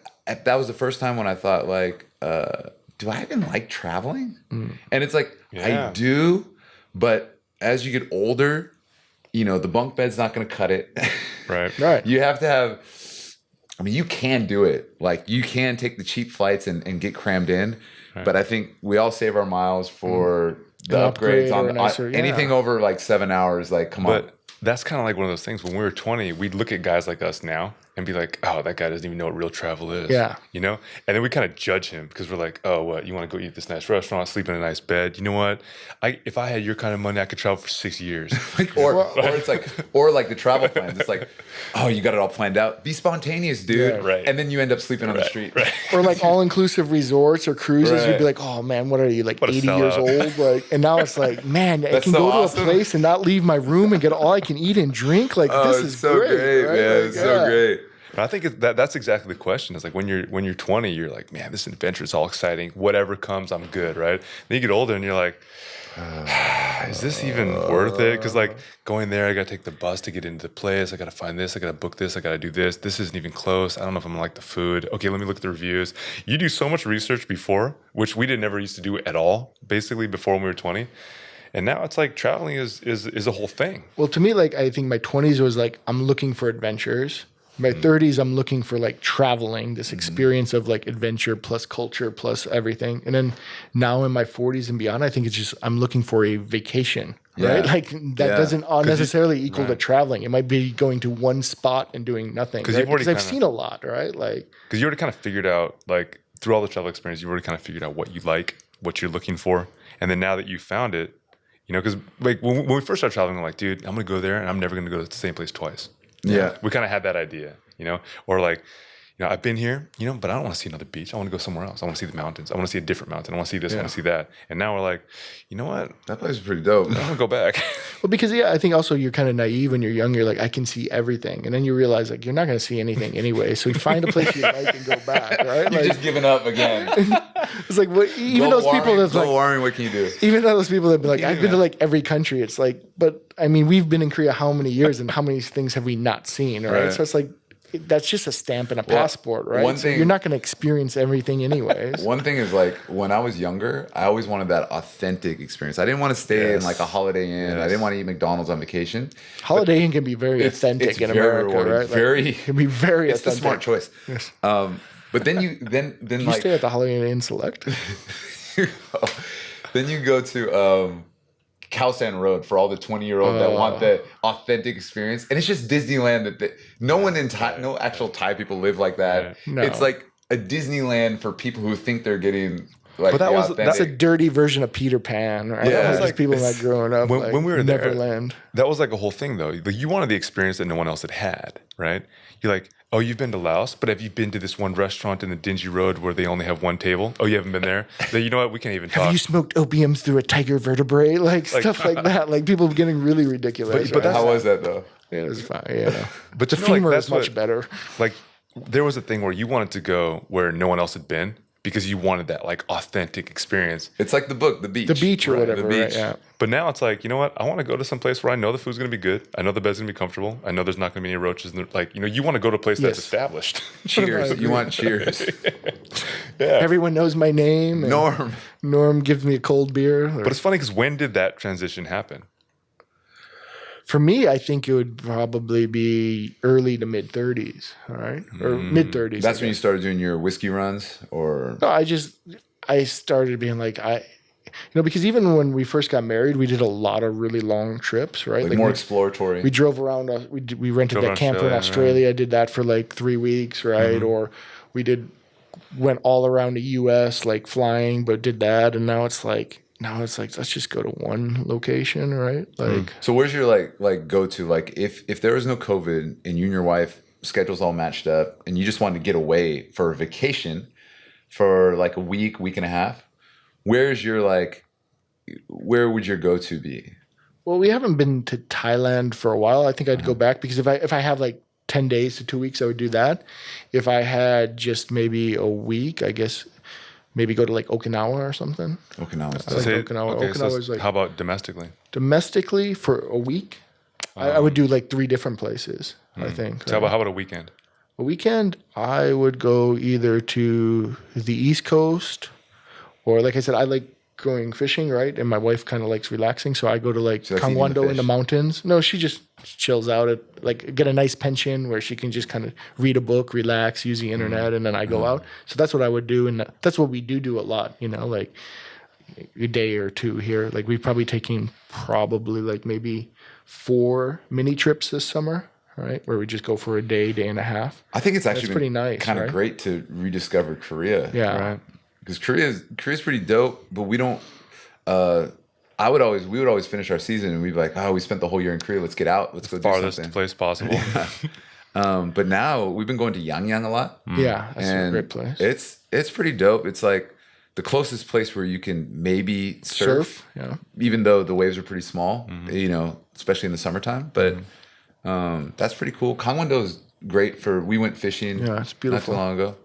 that was the first time when I thought like, do I even like traveling? And it's like I do, but as you get older, the bunk bed's not going to cut it. Right. You have to have. I mean, you can do it. Like you can take the cheap flights and get crammed in. Right. But I think we all save our miles for the upgrades on anything over like 7 hours. Like, come on. That's kind of like one of those things. When we were 20, we'd look at guys like us now and be like, oh, that guy doesn't even know what real travel is. Yeah. And then we kind of judge him because we're like, oh, what? You want to go eat this nice restaurant, sleep in a nice bed? You know what? If I had your kind of money, I could travel for 6 years. or it's like, or like the travel plans. It's like, oh, you got it all planned out. Be spontaneous, dude. Yeah. Right. And then you end up sleeping on the street. Right. Or like all-inclusive resorts or cruises. You'd be like, oh man, what are you, like 80 years old? Like, and now it's like, man, I can go to a place and not leave my room and get all I can eat and drink. Like, this is so great, right? man. Like, it's so great. But I think that's exactly the question. It's like when you're 20, you're like, man, this adventure is all exciting. Whatever comes, I'm good, right? Then you get older and you're like, is this even worth it? Because like going there, I got to take the bus to get into the place. I got to find this. I got to book this. I got to do this. This isn't even close. I don't know if I'm gonna like the food. Okay, let me look at the reviews. You do so much research before, which we never used to do at all, basically before when we were 20. And now it's like traveling is a whole thing. Well, to me, like I think my 20s was like I'm looking for adventures. My 30s, I'm looking for like traveling, this experience of like adventure plus culture plus everything. And then now in my 40s and beyond, I think it's just I'm looking for a vacation, right? Like that doesn't necessarily equal to traveling. It might be going to one spot and doing nothing. Because I've seen a lot, right? Like because you already kind of figured out, like through all the travel experience, you've already kind of figured out what you like, what you're looking for, and then now that you found it, because like when we first started traveling, I'm like, dude, I'm gonna go there and I'm never gonna go to the same place twice. Yeah. We kind of had that idea, or like, I've been here, but I don't want to see another beach. I want to go somewhere else. I want to see the mountains. I want to see a different mountain. I want to see this. I want to see that. And now we're like, you know what? That place is pretty dope. I want to go back. Well, because I think also you're kind of naive when you're young. You're like, I can see everything, and then you realize like you're not going to see anything anyway. So you find a place you like and go back, right? You're like, just giving up again. It's like even those people that's like, warring, what can you do? even those people that be like, I've been to like every country. It's like, but I mean, we've been in Korea how many years, and how many things have we not seen, right? So it's like. That's just a stamp and a passport, right? One thing, so you're not going to experience everything anyways. One thing is like when I was younger, I always wanted that authentic experience. I didn't want to stay in like a Holiday Inn. I didn't want to eat McDonald's on vacation. Holiday Inn can be very authentic in America, rewarding. right? Very, it can be very it's authentic. the smart choice. Yes. But then you like stay at the Holiday Inn Select. Then you go to Khao Road for all the 20-year-olds that want the authentic experience, and it's just Disneyland. No one in Thai, no actual Thai people live like that. No. It's like a Disneyland for people who think they're getting like. But that's a dirty version of Peter Pan, right? Yeah, It's like people not growing up when we were there, Neverland. That was like a whole thing though. Like you wanted the experience that no one else had, right? You're like, oh, you've been to Laos, but have you been to this one restaurant in the dingy road where they only have one table? Oh, you haven't been there? Then you know what? We can't even talk. Have you smoked opium through a tiger vertebrae? Like stuff like that. Like people getting really ridiculous. But how was that though? It was fine. Yeah. But the femur is much better. Like there was a thing where you wanted to go where no one else had been, because you wanted that like authentic experience. It's like the book, The Beach. The beach or whatever, The right? beach. Yeah. But now it's like, you know what? I want to go to some place where I know the food's going to be good. I know the bed's going to be comfortable. I know there's not going to be any roaches. Like, you know, you want to go to a place that's Yes. established. Cheers. You want cheers. Everyone knows my name. and Norm. Norm gives me a cold beer. But it's funny because when did that transition happen? For me, I think it would probably be early to mid 30s, all right? Or mid 30s. That's when you started doing your whiskey runs, or No, I started being like, because even when we first got married, we did a lot of really long trips, right? like more we, exploratory. we drove around, we rented Drove that around camper in Australia, Australia, did that for like 3 weeks, right? Or we went all around the US, like flying, but did that. And now it's like, let's just go to one location, right? Like, So where's your like go to? Like if there was no COVID and you and your wife schedules all matched up and you just wanted to get away for a vacation for like a week and a half, where would your go to be? well, we haven't been to Thailand for a while. I think I'd go back because if I have like 10 days to 2 weeks, I would do that. If I had just maybe a week, I guess maybe go to like Okinawa or something. Okinawa. I like Okinawa. Okay, so Okinawa is like how about domestically? domestically for a week. I would do like 3 different places, I think. So how about a weekend? A weekend, I would go either to the East Coast or, like I said, I like going fishing, right? And my wife kind of likes relaxing. So I go to like likes eating the Kangwando in the fish. mountains. No, she just chills out at like get a nice pension where she can just kind of read a book, relax, use the internet, and then I go out. So that's what I would do. And that's what we do a lot, like a day or two here. Like we've probably taken like maybe 4 mini trips this summer, right? Where we just go for a day and a half. I think it's actually That's pretty nice, kind of right? great to rediscover Korea. Yeah. Right. Because Korea's pretty dope, but we don't. We would always finish our season and we'd be like, oh, we spent the whole year in Korea. Let's get out. Let's go do Farthest something. place possible. But now we've been going to Yangyang a lot. Yeah, that's a And great place. It's pretty dope. It's like the closest place where you can maybe surf, Yeah. even though the waves are pretty small, especially in the summertime. But that's pretty cool. Gangwon-do is great we went fishing Yeah, it's not beautiful. too long ago.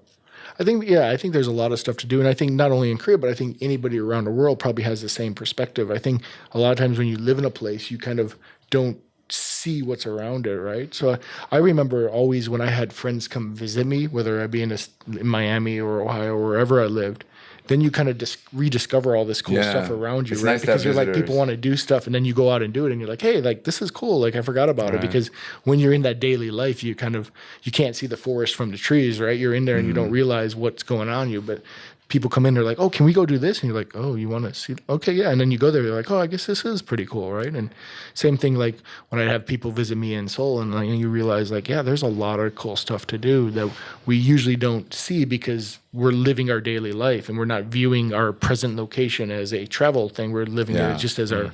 I think there's a lot of stuff to do. And I think not only in Korea, but I think anybody around the world probably has the same perspective. I think a lot of times when you live in a place, you kind of don't see what's around it, right? So I remember always when I had friends come visit me, whether I be in Miami or Ohio or wherever I lived, then you kind of rediscover all this cool Yeah. stuff around you, It's right? nice to have Because you're like, visitors. people want to do stuff, and then you go out and do it, and you're like, hey, like this is cool. Like I forgot about it. Because when you're in that daily life, you can't see the forest from the trees, right? You're in there and you don't realize what's going on you. But people come in, they're like, oh, can we go do this? And you're like, oh, you want to see? Okay, yeah. And then you go there, you're like, oh, I guess this is pretty cool, right? And same thing like when I'd have people visit me in Seoul, and like, you realize like, yeah, there's a lot of cool stuff to do that we usually don't see because we're living our daily life and we're not viewing our present location as a travel thing. We're living Yeah. it just as the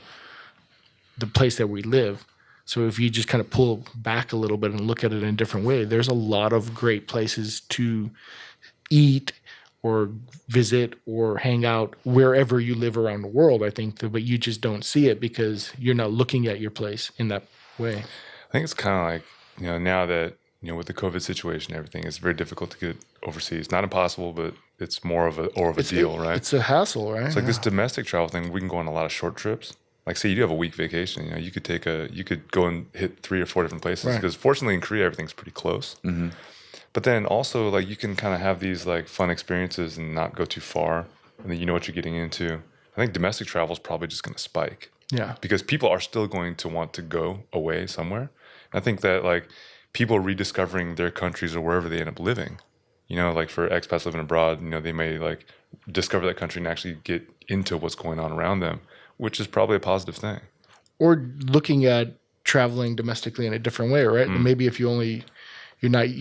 place that we live. So if you just kind of pull back a little bit and look at it in a different way, there's a lot of great places to eat or visit or hang out wherever you live around the world, I think, but you just don't see it because you're not looking at your place in that way. I think it's kind of like, now that, with the COVID situation and everything, it's very difficult to get overseas. Not impossible, but it's more of a deal, right? It's a hassle, right? It's like this domestic travel thing. We can go on a lot of short trips. Like, say you do have a week vacation. You could go and hit 3 or 4 different places Right. because fortunately in Korea everything's pretty close. Mm-hmm. But then also like you can kind of have these like fun experiences and not go too far, and then you know what you're getting into. I think domestic travel is probably just going to spike. Yeah. Because people are still going to want to go away somewhere. And I think that like people rediscovering their countries or wherever they end up living. Like for expats living abroad, they may like discover that country and actually get into what's going on around them, which is probably a positive thing. Or looking at traveling domestically in a different way, right? And maybe if you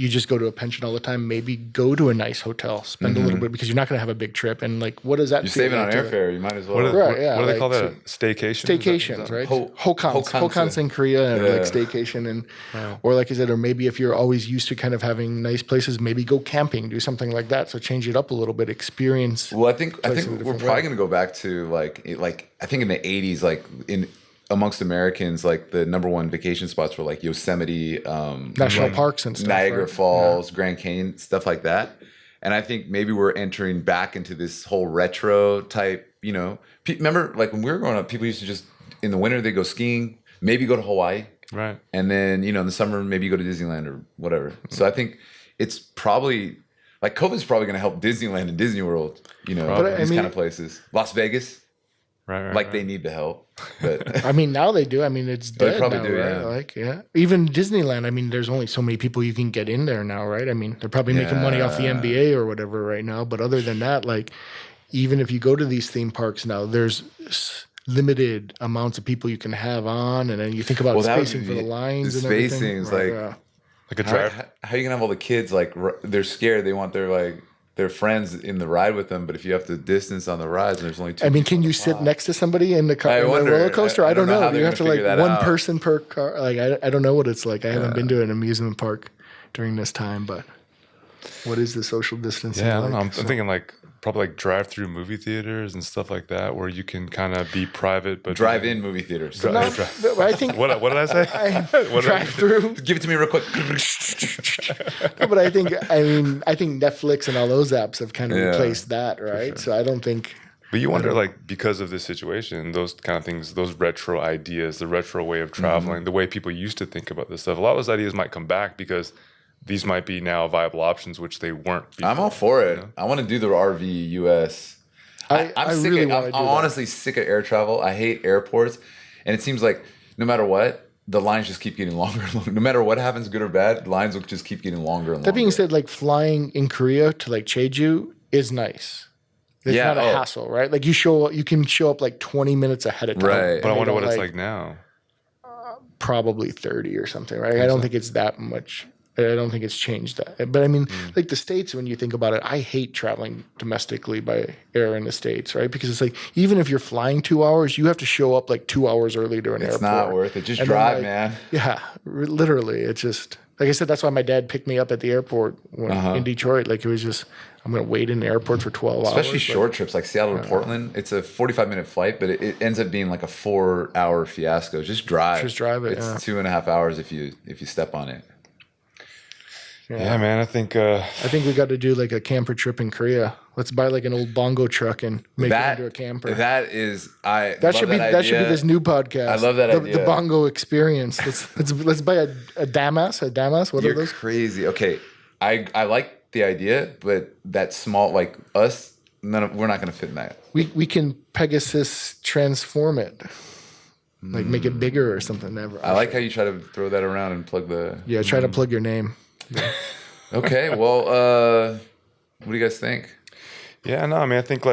just go to a pension all the time, maybe go to a nice hotel, spend a little bit because you're not going to have a big trip. And like, what does that You're feel saving on like to- airfare. You might as well. What do they like, call that? Staycations? Staycations, right? Hokansen. Hokansen in Korea, and like Yeah. staycation, and or like I said, or maybe if you're always used to kind of having nice places, maybe go camping, do something like that. So change it up a little bit, experience. Well, I think places in a we're different probably way. going to go back to like I think in the 80s, like amongst Americans, like the number one vacation spots were like Yosemite, National parks and stuff, Niagara right? Falls, Grand Canyon, stuff like that. And I think maybe we're entering back into this whole retro type, you know. Remember, like when we were growing up, people used to just, in the winter, they go skiing, maybe go to Hawaii. Right. And then, you know, in the summer, maybe you go to Disneyland or whatever. So I think it's probably, like COVID's probably going to help Disneyland and Disney World, you know, these kind of places. Las Vegas. Right. They need the help. But I mean, now they do. I mean, it's dead they probably now, do, right? yeah. Like, yeah. Even Disneyland, I mean, there's only so many people you can get in there now, right? I mean, they're probably making money off the NBA or whatever right now. But other than that, like, even if you go to these theme parks now, there's limited amounts of people you can have on. And then you think about spacing for the lines and everything. Like a drive. How are you going to have all the kids, like, they're scared. They want their friends in the ride with them, but if you have to distance on the rides and there's only two. I mean, can you sit next to somebody in the car, in the roller coaster? I don't know. You have to like one person per car. Like I don't know what it's like. I haven't been to an amusement park during this time, but what is the social distancing? Yeah, I don't know. I'm thinking like probably like drive-through movie theaters and stuff like that, where you can kind of be private, but drive-in movie theaters. I think what did I say? Drive-through. Give it to me real quick. No, but I think Netflix and all those apps have kind of replaced that, right? Sure. So I don't think. But you wonder, like, because of this situation, those kind of things, those retro ideas, the retro way of traveling, the way people used to think about this stuff, a lot of those ideas might come back because these might be now viable options, which they weren't before. I'm all for it. You know? I want to do the RV US. I'm honestly sick of air travel. I hate airports. And it seems like no matter what, the lines just keep getting longer and longer. No matter what happens, good or bad, lines will just keep getting longer and longer. That being said, like flying in Korea to like Jeju is nice. It's not a hassle, right? Like you can show up like 20 minutes ahead of time. Right. But I wonder what it's like now. Probably 30 or something, right? I don't think it's that much. I don't think it's changed that. But I mean, like the States, when you think about it, I hate traveling domestically by air in the States, right? Because it's like, even if you're flying 2 hours, you have to show up like 2 hours early to an airport. It's not worth it. Just drive, man. Yeah, literally. It's just, like I said, that's why my dad picked me up at the airport in Detroit. Like it was just, I'm going to wait in the airport for 12 hours. Especially short trips like Seattle to Portland. It's a 45-minute flight, but it ends up being like a 4-hour fiasco. Just drive. Just drive it. It's 2.5 hours if you step on it. Yeah, man. I think we got to do like a camper trip in Korea. Let's buy like an old bongo truck and make it into a camper. That should be this new podcast. I love that idea. The bongo experience. Let's buy a Damas. What are those? You're crazy. Okay, I like the idea, but that small, like us, we're not going to fit in that. We can Pegasus transform it. Like make it bigger or something. I like how you try to throw that around and plug the. Yeah, try to plug your name. Okay, well, what do you guys think? Yeah, no, I mean, I think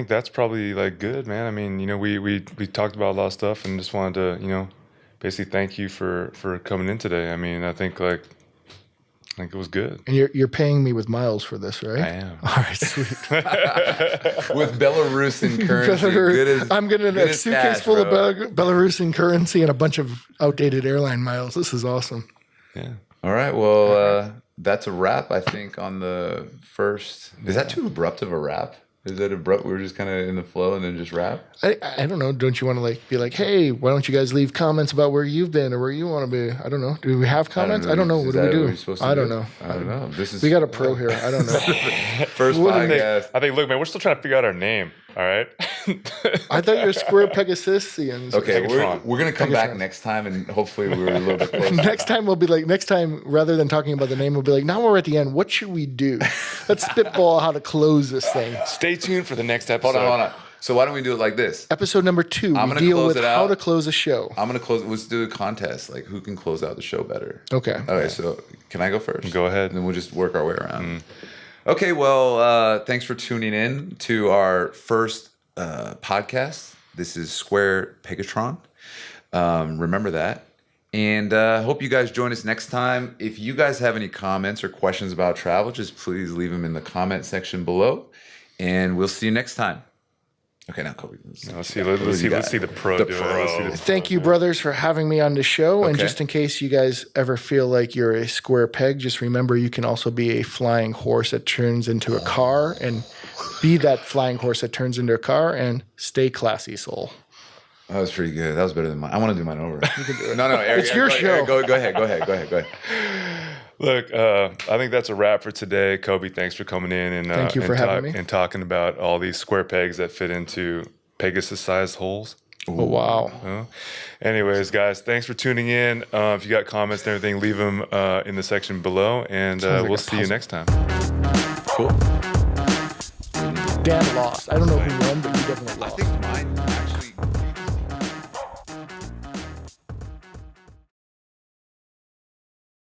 that's probably like good, man. I mean, you know, we talked about a lot of stuff and just wanted to, you know, basically thank you for coming in today. I mean, I think it was good. And you're paying me with miles for this, right? I am. All right, sweet. With Belarusian currency. I'm getting a suitcase full of Belarusian currency and a bunch of outdated airline miles. This is awesome. Yeah. All right. Well, that's a wrap, I think, on the first. Is that too abrupt of a wrap? Is that abrupt? We're just kind of in the flow and then just wrap? I don't know. Don't you want to like be like, hey, why don't you guys leave comments about where you've been or where you want to be? I don't know. Do we have comments? I don't know. What do we do? I don't know. I don't know. We got a pro here. I don't know. First podcast. I think, look, man, we're still trying to figure out our name. All right. I thought you were Square Pegasusians. Okay, we're gonna come back next time and hopefully we're a little bit closer. Next time rather than talking about the name, we'll be like, now we're at the end. What should we do? Let's spitball how to close this thing. Stay tuned for the next episode. Hold on. So why don't we do it like this? Episode number 2. We deal with how to close a show. I'm gonna close. Let's do a contest. Like who can close out the show better? Okay. Okay. So can I go first? Go ahead. And then we'll just work our way around. Okay. Well, thanks for tuning in to our first podcast. This is Square Pegatron. Remember that. And hope you guys join us next time. If you guys have any comments or questions about travel, just please leave them in the comment section below. And we'll see you next time. Okay, now Kobe. Let's see the pro. Thank you, brothers, for having me on the show. Okay. And just in case you guys ever feel like you're a square peg, just remember you can also be a flying horse that turns into a car, and be that flying horse that turns into a car, and stay classy, soul. That was pretty good. That was better than mine. I want to do mine over. You can do it. No, Eric, it's your show. Eric, go ahead. Look, I think that's a wrap for today. Kobe, thanks for coming in and Thank you for having me. and talking about all these square pegs that fit into Pegasus-sized holes. Oh, wow. Well, anyways, guys, thanks for tuning in. If you got comments and everything, leave them in the section below, and like we'll a see you puzzle. next time. Cool. Dan lost. I don't know who won, but you definitely lost.